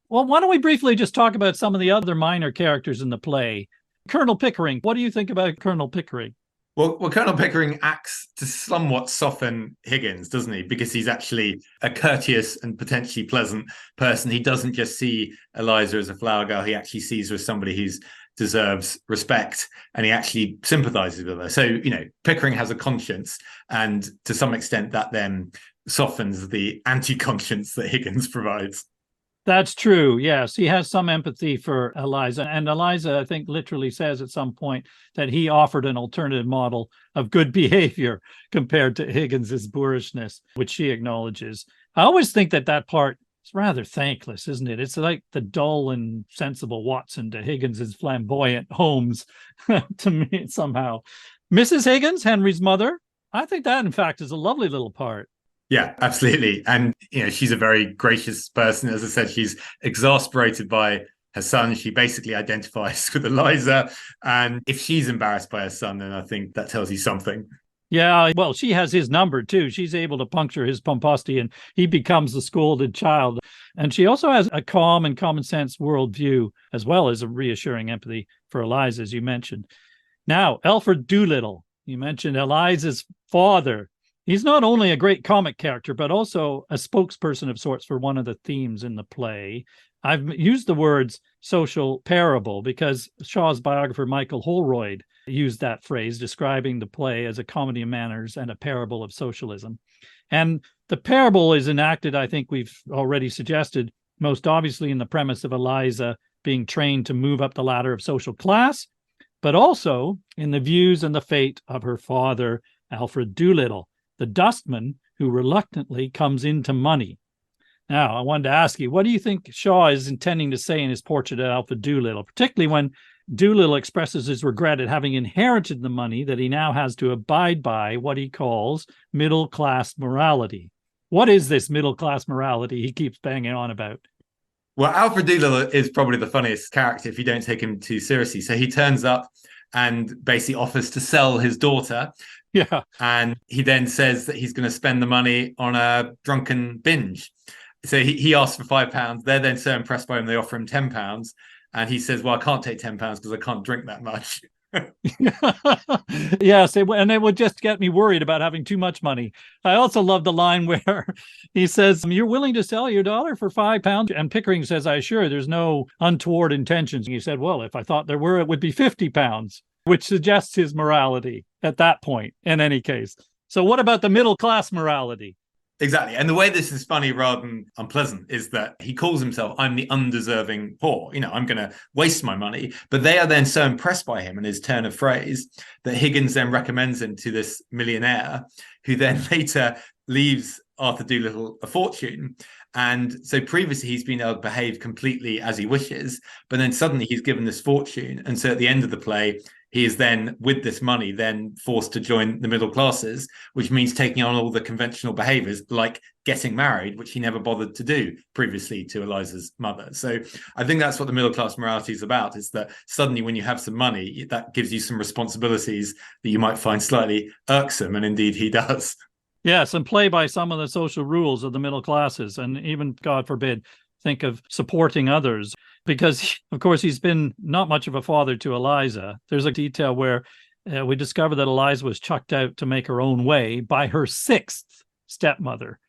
Well, why don't we briefly just talk about some of the other minor characters in the play? Colonel Pickering, what do you think about Colonel Pickering? Well, Colonel Pickering acts to somewhat soften Higgins, doesn't he? Because he's actually a courteous and potentially pleasant person. He doesn't just see Eliza as a flower girl. He actually sees her as somebody who's deserves respect, and he actually sympathizes with her. So, you know, Pickering has a conscience, and to some extent that then softens the anti-conscience that Higgins provides. That's true. Yes, he has some empathy for Eliza. And Eliza, I think, literally says at some point that he offered an alternative model of good behavior compared to Higgins's boorishness, which she acknowledges. I always think that part is rather thankless, isn't it? It's like the dull and sensible Watson to Higgins's flamboyant Holmes to me somehow. Mrs. Higgins, Henry's mother, I think that, in fact, is a lovely little part. Yeah, absolutely. And, you know, she's a very gracious person. As I said, she's exasperated by her son. She basically identifies with Eliza. And if she's embarrassed by her son, then I think that tells you something. Yeah, well, she has his number, too. She's able to puncture his pomposity, and he becomes the scolded child. And she also has a calm and common sense worldview, as well as a reassuring empathy for Eliza, as you mentioned. Now, Alfred Doolittle, you mentioned Eliza's father. He's not only a great comic character, but also a spokesperson of sorts for one of the themes in the play. I've used the words social parable because Shaw's biographer, Michael Holroyd, used that phrase, describing the play as a comedy of manners and a parable of socialism. And the parable is enacted, I think we've already suggested, most obviously in the premise of Eliza being trained to move up the ladder of social class, but also in the views and the fate of her father, Alfred Doolittle, the dustman who reluctantly comes into money. Now, I wanted to ask you, what do you think Shaw is intending to say in his portrait of Alfred Doolittle, particularly when Doolittle expresses his regret at having inherited the money that he now has to abide by what he calls middle-class morality? What is this middle-class morality he keeps banging on about? Well, Alfred Doolittle is probably the funniest character if you don't take him too seriously. So he turns up and basically offers to sell his daughter. Yeah. And he then says that he's going to spend the money on a drunken binge. So he asks for £5. They're then so impressed by him, they offer him £10. And he says, well, I can't take £10 because I can't drink that much. Yes, and it would just get me worried about having too much money. I also love the line where he says, you're willing to sell your daughter for £5? And Pickering says, I assure there's no untoward intentions. And he said, well, if I thought there were, it would be £50, which suggests his morality at that point, in any case. So what about the middle class morality? Exactly. And the way this is funny rather than unpleasant is that he calls himself, I'm the undeserving poor. I'm going to waste my money. But they are then so impressed by him and his turn of phrase that Higgins then recommends him to this millionaire who then later leaves Arthur Doolittle a fortune. And so previously he's been able to behave completely as he wishes, but then suddenly he's given this fortune. And so at the end of the play, he is then, with this money, then forced to join the middle classes, which means taking on all the conventional behaviors like getting married, which he never bothered to do previously to Eliza's mother. So I think that's what the middle class morality is about, is that suddenly when you have some money, that gives you some responsibilities that you might find slightly irksome. And indeed he does. Yes, and play by some of the social rules of the middle classes, and even, God forbid, think of supporting others. Because, of course, he's been not much of a father to Eliza. There's a detail where we discover that Eliza was chucked out to make her own way by her sixth stepmother,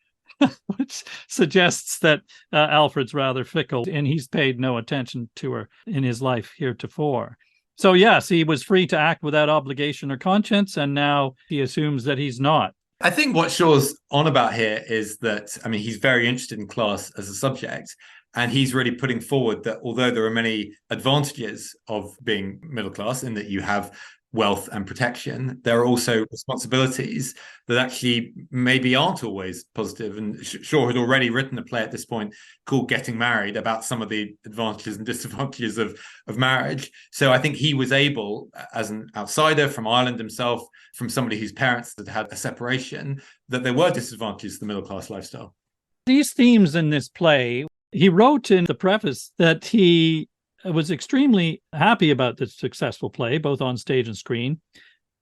which suggests that Alfred's rather fickle, and he's paid no attention to her in his life heretofore. So, yes, he was free to act without obligation or conscience, and now he assumes that he's not. I think what Shaw's on about here is that, he's very interested in class as a subject. And he's really putting forward that although there are many advantages of being middle class in that you have wealth and protection, there are also responsibilities that actually maybe aren't always positive. And Shaw had already written a play at this point called Getting Married about some of the advantages and disadvantages of marriage. So I think he was able, as an outsider from Ireland himself, from somebody whose parents had had a separation, that there were disadvantages to the middle class lifestyle. These themes in this play, he wrote in the preface that he was extremely happy about the successful play, both on stage and screen.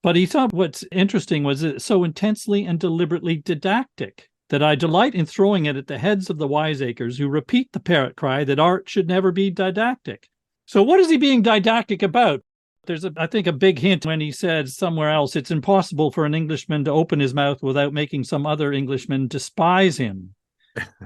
But he thought what's interesting was it's so intensely and deliberately didactic that I delight in throwing it at the heads of the wiseacres who repeat the parrot cry that art should never be didactic. So what is he being didactic about? There's, I think, a big hint when he said somewhere else, it's impossible for an Englishman to open his mouth without making some other Englishman despise him.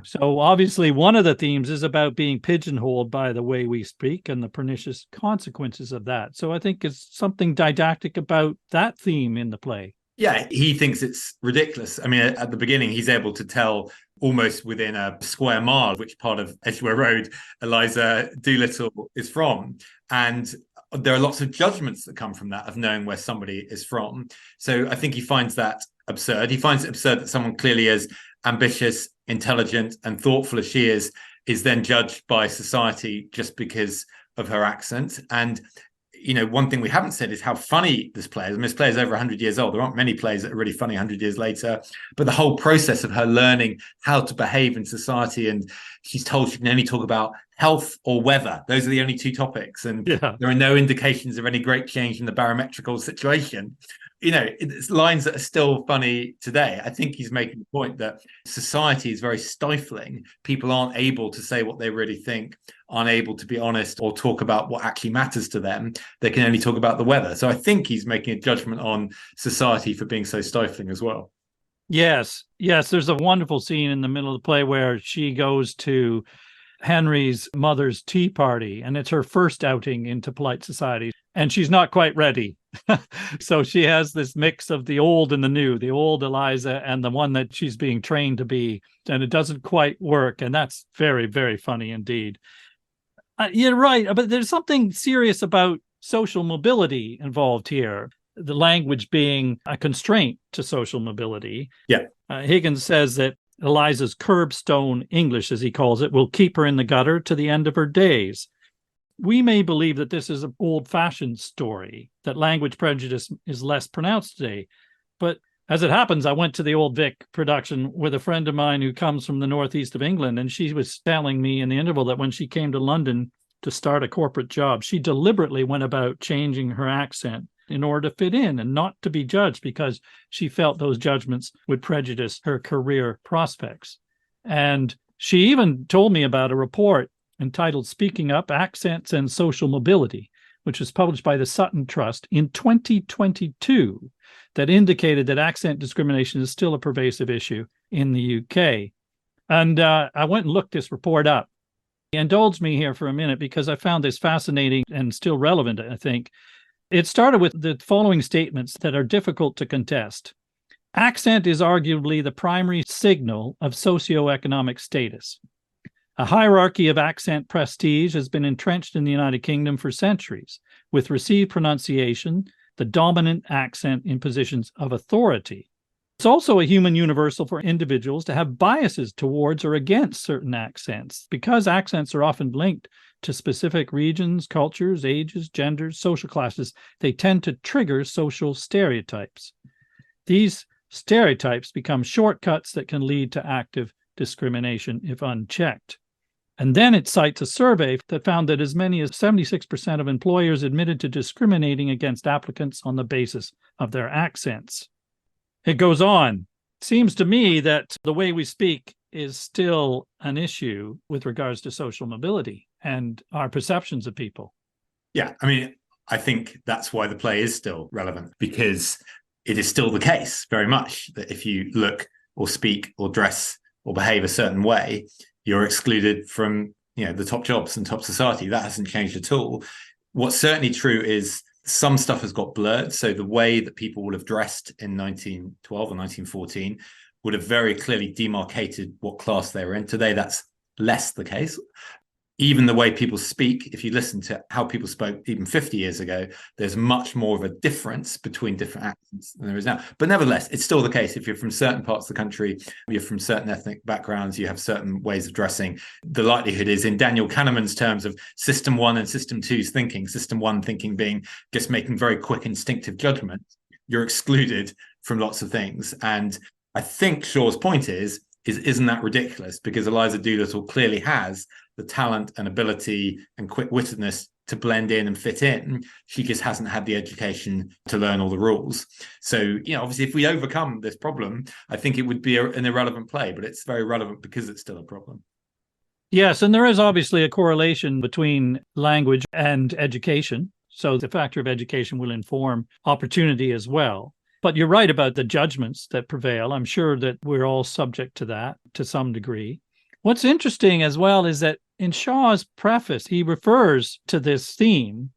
So obviously one of the themes is about being pigeonholed by the way we speak and the pernicious consequences of that. So I think it's something didactic about that theme in the play. Yeah, he thinks it's ridiculous. At the beginning, he's able to tell almost within a square mile which part of Edgware Road Eliza Doolittle is from. And there are lots of judgments that come from that, of knowing where somebody is from. So I think he finds that absurd. He finds it absurd that someone clearly as ambitious, intelligent, and thoughtful as she is then judged by society just because of her accent. And one thing we haven't said is how funny this play is. This play is over 100 years old. There aren't many plays that are really funny 100 years later. But the whole process of her learning how to behave in society, and she's told she can only talk about health or weather. Those are the only two topics. And there are no indications of any great change in the barometrical situation. It's lines that are still funny today. I think he's making the point that society is very stifling. People aren't able to say what they really think, aren't able to be honest or talk about what actually matters to them. They can only talk about the weather. So I think he's making a judgment on society for being so stifling as well. Yes. There's a wonderful scene in the middle of the play where she goes to Henry's mother's tea party, and it's her first outing into polite society, and she's not quite ready. So she has this mix of the old and the new, the old Eliza and the one that she's being trained to be, and it doesn't quite work. And that's very, very funny indeed. You're right, but there's something serious about social mobility involved here, the language being a constraint to social mobility. Yeah. Higgins says that Eliza's curbstone English, as he calls it, will keep her in the gutter to the end of her days. We may believe that this is an old-fashioned story, that language prejudice is less pronounced today. But as it happens, I went to the Old Vic production with a friend of mine who comes from the northeast of England, and she was telling me in the interval that when she came to London to start a corporate job, she deliberately went about changing her accent in order to fit in and not to be judged, because she felt those judgments would prejudice her career prospects. And she even told me about a report entitled Speaking Up, Accents and Social Mobility, which was published by the Sutton Trust in 2022, that indicated that accent discrimination is still a pervasive issue in the UK. And I went and looked this report up. Indulge me here for a minute, because I found this fascinating and still relevant, I think. It started with the following statements that are difficult to contest. Accent is arguably the primary signal of socioeconomic status. A hierarchy of accent prestige has been entrenched in the United Kingdom for centuries, with received pronunciation the dominant accent in positions of authority. It's also a human universal for individuals to have biases towards or against certain accents, because accents are often linked to specific regions, cultures, ages, genders, social classes. They tend to trigger social stereotypes. These stereotypes become shortcuts that can lead to active discrimination if unchecked. And then it cites a survey that found that as many as 76% of employers admitted to discriminating against applicants on the basis of their accents. It goes on. It seems to me that the way we speak is still an issue with regards to social mobility and our perceptions of people. Yeah, I mean, I think that's why the play is still relevant, because it is still the case very much that if you look or speak or dress or behave a certain way, you're excluded from, the top jobs and top society. That hasn't changed at all. What's certainly true is some stuff has got blurred. So the way that people would have dressed in 1912 or 1914 would have very clearly demarcated what class they were in. Today, that's less the case. Even the way people speak, if you listen to how people spoke even 50 years ago, there's much more of a difference between different accents than there is now. But nevertheless, it's still the case. If you're from certain parts of the country, you're from certain ethnic backgrounds, you have certain ways of dressing. The likelihood is, in Daniel Kahneman's terms of system 1 and system 2's thinking, system 1 thinking being just making very quick instinctive judgments, you're excluded from lots of things. And I think Shaw's point isn't that ridiculous? Because Eliza Doolittle clearly has the talent and ability and quick-wittedness to blend in and fit in. She just hasn't had the education to learn all the rules. So, obviously, if we overcome this problem, I think it would be an irrelevant play, but it's very relevant because it's still a problem. Yes, and there is obviously a correlation between language and education. So the factor of education will inform opportunity as well. But you're right about the judgments that prevail. I'm sure that we're all subject to that to some degree. What's interesting as well is that in Shaw's preface, he refers to this theme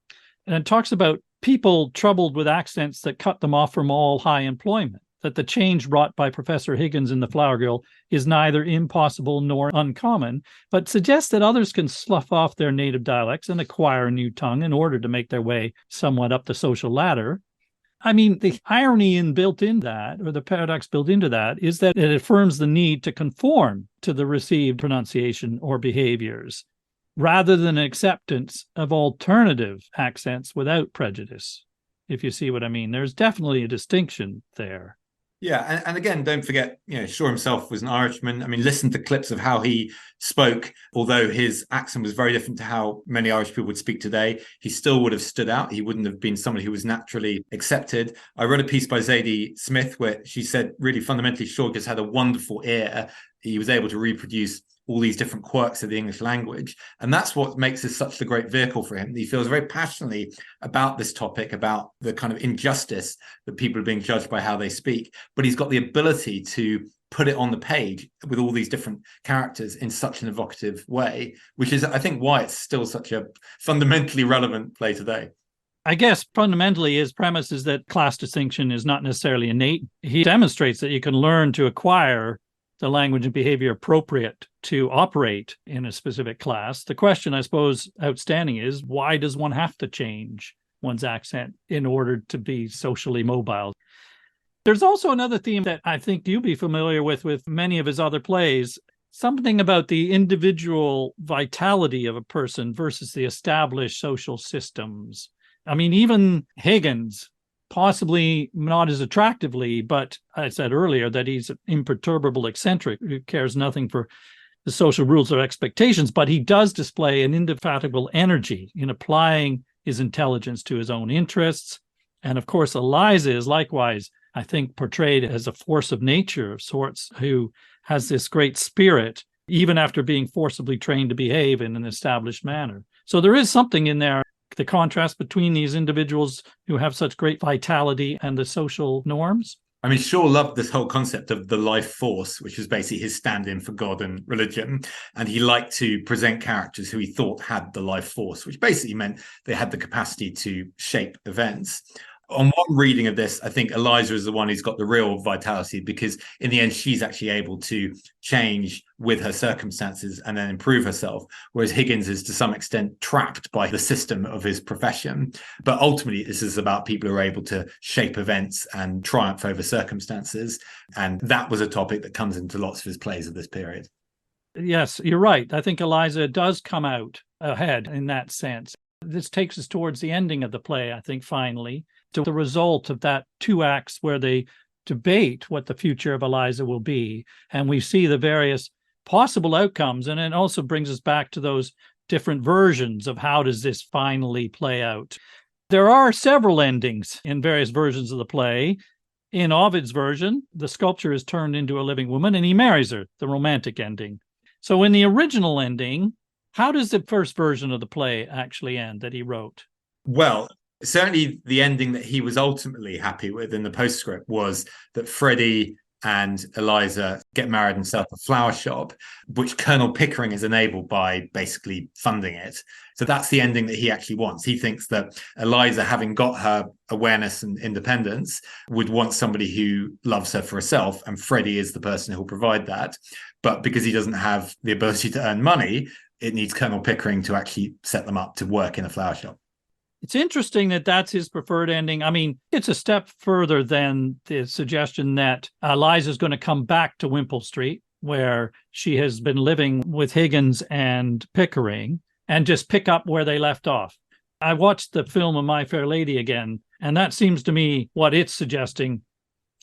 and talks about people troubled with accents that cut them off from all high employment, that the change wrought by Professor Higgins in The Flower Girl is neither impossible nor uncommon, but suggests that others can slough off their native dialects and acquire a new tongue in order to make their way somewhat up the social ladder. I mean, the irony built in that, or the paradox built into that, is that it affirms the need to conform to the received pronunciation or behaviors, rather than acceptance of alternative accents without prejudice, if you see what I mean. There's definitely a distinction there. Yeah, and again, don't forget, Shaw himself was an Irishman. I mean, listen to clips of how he spoke. Although his accent was very different to how many Irish people would speak today, he still would have stood out. He wouldn't have been somebody who was naturally accepted. I read a piece by Zadie Smith where she said, really fundamentally, Shaw just had a wonderful ear. He was able to reproduce all these different quirks of the English language. And that's what makes this such a great vehicle for him. He feels very passionately about this topic, about the kind of injustice that people are being judged by how they speak. But he's got the ability to put it on the page with all these different characters in such an evocative way, which is, I think, why it's still such a fundamentally relevant play today. I guess fundamentally his premise is that class distinction is not necessarily innate. He demonstrates that you can learn to acquire the language and behavior appropriate to operate in a specific class. The question, I suppose, outstanding is, why does one have to change one's accent in order to be socially mobile? There's also another theme that I think you'll be familiar with many of his other plays, something about the individual vitality of a person versus the established social systems. I mean, even Higgins, possibly not as attractively, but I said earlier that he's an imperturbable eccentric who cares nothing for the social rules or expectations, but he does display an indefatigable energy in applying his intelligence to his own interests. And of course, Eliza is likewise, I think, portrayed as a force of nature of sorts who has this great spirit, even after being forcibly trained to behave in an established manner. So there is something in there, the contrast between these individuals who have such great vitality and the social norms. I mean, Shaw loved this whole concept of the life force, which was basically his stand-in for God and religion. And he liked to present characters who he thought had the life force, which basically meant they had the capacity to shape events. On one reading of this, I think Eliza is the one who's got the real vitality, because in the end, she's actually able to change with her circumstances and then improve herself, whereas Higgins is to some extent trapped by the system of his profession. But ultimately, this is about people who are able to shape events and triumph over circumstances. And that was a topic that comes into lots of his plays of this period. Yes, you're right. I think Eliza does come out ahead in that sense. This takes us towards the ending of the play, I think, finally, to the result of that 2 acts where they debate what the future of Eliza will be. And we see the various possible outcomes. And it also brings us back to those different versions of how does this finally play out. There are several endings in various versions of the play. In Ovid's version, the sculpture is turned into a living woman and he marries her, the romantic ending. So in the original ending, how does the first version of the play actually end that he wrote? Well, certainly the ending that he was ultimately happy with in the postscript was that Freddie and Eliza get married and set up a flower shop, which Colonel Pickering is enabled by basically funding it. So that's the ending that he actually wants. He thinks that Eliza, having got her awareness and independence, would want somebody who loves her for herself, and Freddie is the person who'll provide that. But because he doesn't have the ability to earn money, it needs Colonel Pickering to actually set them up to work in a flower shop. It's interesting that that's his preferred ending. I mean, it's a step further than the suggestion that Eliza's going to come back to Wimpole Street, where she has been living with Higgins and Pickering, and just pick up where they left off. I watched the film of My Fair Lady again, and that seems to me what it's suggesting.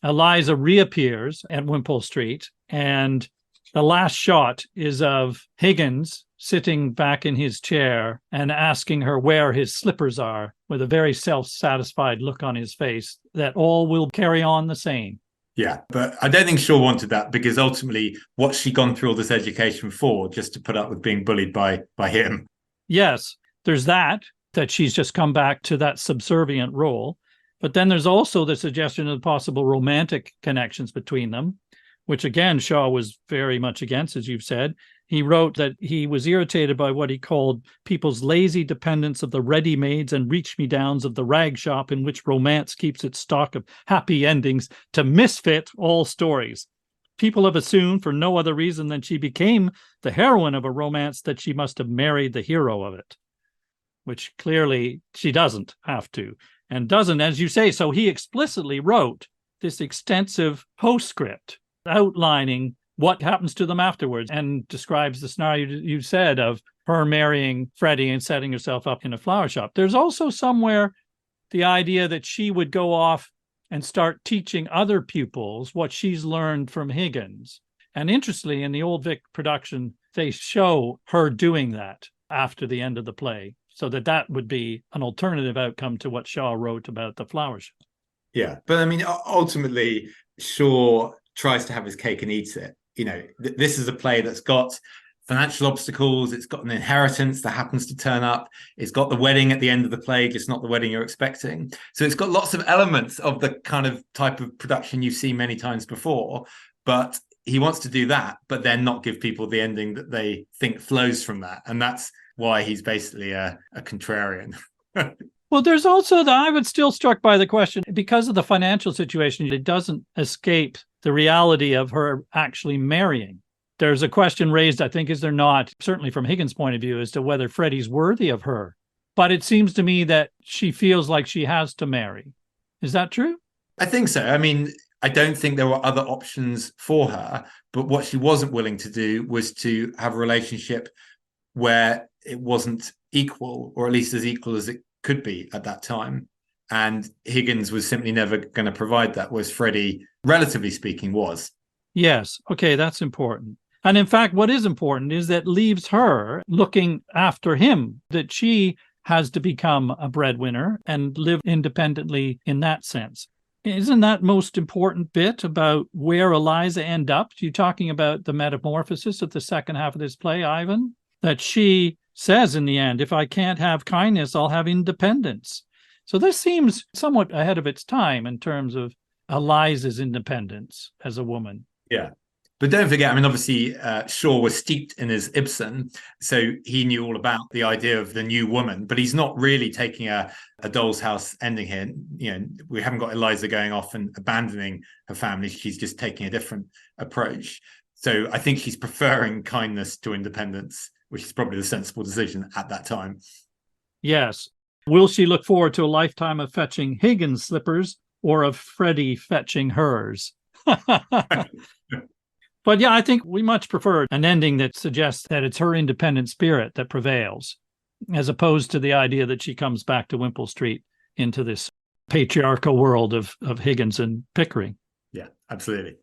Eliza reappears at Wimpole Street, and the last shot is of Higgins sitting back in his chair and asking her where his slippers are, with a very self-satisfied look on his face, that all will carry on the same. Yeah, but I don't think Shaw wanted that, because ultimately what's she gone through all this education for, just to put up with being bullied by him? Yes, there's that she's just come back to that subservient role. But then there's also the suggestion of possible romantic connections between them, which again, Shaw was very much against, as you've said. He wrote that he was irritated by what he called people's lazy dependence of the ready-mades and reach-me-downs of the rag shop in which romance keeps its stock of happy endings to misfit all stories. People have assumed, for no other reason than she became the heroine of a romance, that she must have married the hero of it, which clearly she doesn't have to, and doesn't, as you say. So he explicitly wrote this extensive postscript outlining what happens to them afterwards, and describes the scenario you said of her marrying Freddie and setting herself up in a flower shop. There's also somewhere the idea that she would go off and start teaching other pupils what she's learned from Higgins. And interestingly, in the Old Vic production, they show her doing that after the end of the play, so that would be an alternative outcome to what Shaw wrote about the flower shop. Yeah, but I mean, ultimately, Shaw tries to have his cake and eats it. You know, this is a play that's got financial obstacles. It's got an inheritance that happens to turn up. It's got the wedding at the end of the play, just not the wedding you're expecting. So it's got lots of elements of the kind of type of production you've seen many times before. But he wants to do that, but then not give people the ending that they think flows from that. And that's why he's basically a contrarian. Well, there's also I was still struck by the question, because of the financial situation, it doesn't escape the reality of her actually marrying. There's a question raised, I think, is there not, certainly from Higgins' point of view, as to whether Freddie's worthy of her. But it seems to me that she feels like she has to marry. Is that true? I think so. I mean, I don't think there were other options for her, but what she wasn't willing to do was to have a relationship where it wasn't equal, or at least as equal as it could be at that time. And Higgins was simply never going to provide that, whereas Freddie, relatively speaking, was. Yes. Okay, that's important. And in fact, what is important is that leaves her looking after him, that she has to become a breadwinner and live independently in that sense. Isn't that most important bit about where Eliza end up? You're talking about the metamorphosis of the second half of this play, Ivan, that she says in the end, if I can't have kindness, I'll have independence. So this seems somewhat ahead of its time in terms of Eliza's independence as a woman. Yeah. But don't forget, I mean, obviously, Shaw was steeped in his Ibsen, so he knew all about the idea of the new woman, but he's not really taking a Doll's House ending here. You know, we haven't got Eliza going off and abandoning her family. She's just taking a different approach. So I think she's preferring kindness to independence, which is probably the sensible decision at that time. Yes. Will she look forward to a lifetime of fetching Higgins' slippers or of Freddie fetching hers? But yeah, I think we much prefer an ending that suggests that it's her independent spirit that prevails, as opposed to the idea that she comes back to Wimpole Street into this patriarchal world of Higgins and Pickering. Yeah, absolutely.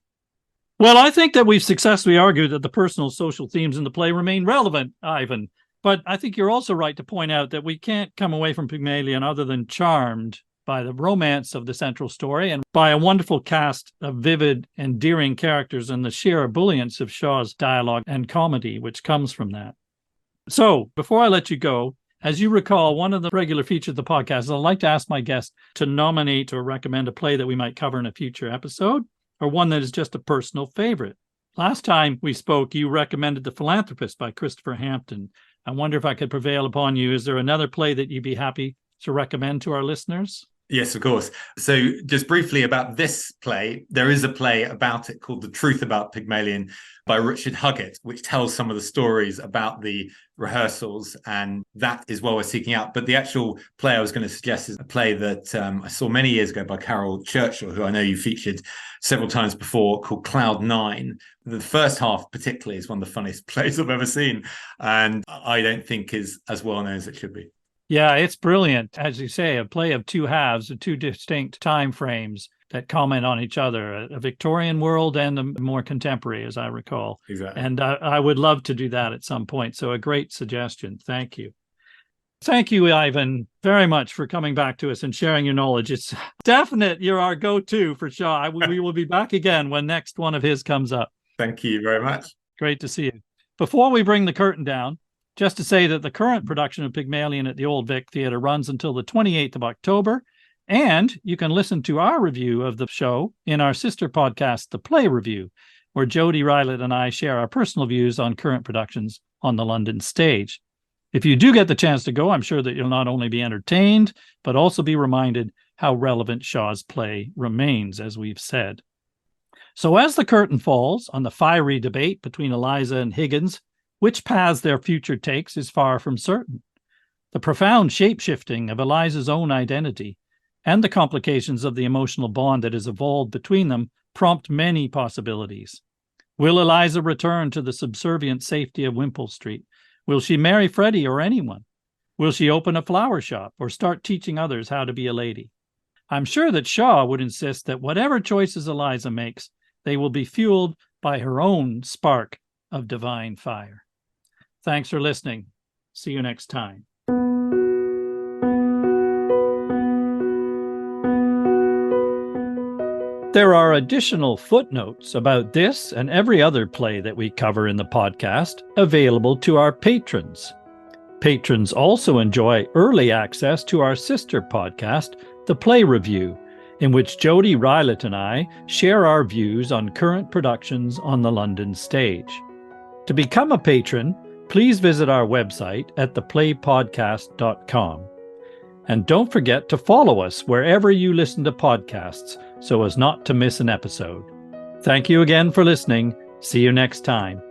Well, I think that we've successfully argued that the personal social themes in the play remain relevant, Ivan. But I think you're also right to point out that we can't come away from Pygmalion other than charmed by the romance of the central story and by a wonderful cast of vivid, endearing characters and the sheer ebullience of Shaw's dialogue and comedy, which comes from that. So, before I let you go, as you recall, one of the regular features of the podcast is I'd like to ask my guest to nominate or recommend a play that we might cover in a future episode, or one that is just a personal favorite. Last time we spoke, you recommended The Philanthropist by Christopher Hampton. I wonder if I could prevail upon you. Is there another play that you'd be happy to recommend to our listeners? Yes, of course. So just briefly about this play, there is a play about it called The Truth About Pygmalion by Richard Huggett, which tells some of the stories about the rehearsals, and that is what we're seeking out. But the actual play I was going to suggest is a play that I saw many years ago by Carol Churchill, who I know you featured several times before, called Cloud 9. The first half particularly is one of the funniest plays I've ever seen, and I don't think is as well known as it should be. Yeah, it's brilliant. As you say, a play of two halves, of two distinct time frames that comment on each other, a Victorian world and a more contemporary, as I recall. Exactly. And I would love to do that at some point. So a great suggestion. Thank you. Thank you, Ivan, very much for coming back to us and sharing your knowledge. It's definite you're our go-to for Shaw. We will be back again when next one of his comes up. Thank you very much. Great to see you. Before we bring the curtain down, just to say that the current production of Pygmalion at the Old Vic Theatre runs until the 28th of October, and you can listen to our review of the show in our sister podcast, The Play Review, where Jody Rylett and I share our personal views on current productions on the London stage. If you do get the chance to go, I'm sure that you'll not only be entertained, but also be reminded how relevant Shaw's play remains, as we've said. So as the curtain falls on the fiery debate between Eliza and Higgins, which paths their future takes is far from certain. The profound shape-shifting of Eliza's own identity and the complications of the emotional bond that has evolved between them prompt many possibilities. Will Eliza return to the subservient safety of Wimpole Street? Will she marry Freddie or anyone? Will she open a flower shop or start teaching others how to be a lady? I'm sure that Shaw would insist that whatever choices Eliza makes, they will be fueled by her own spark of divine fire. Thanks for listening. See you next time. There are additional footnotes about this and every other play that we cover in the podcast available to our patrons. Patrons also enjoy early access to our sister podcast, The Play Review, in which Jody Rylett and I share our views on current productions on the London stage. To become a patron, please visit our website at theplaypodcast.com. And don't forget to follow us wherever you listen to podcasts so as not to miss an episode. Thank you again for listening. See you next time.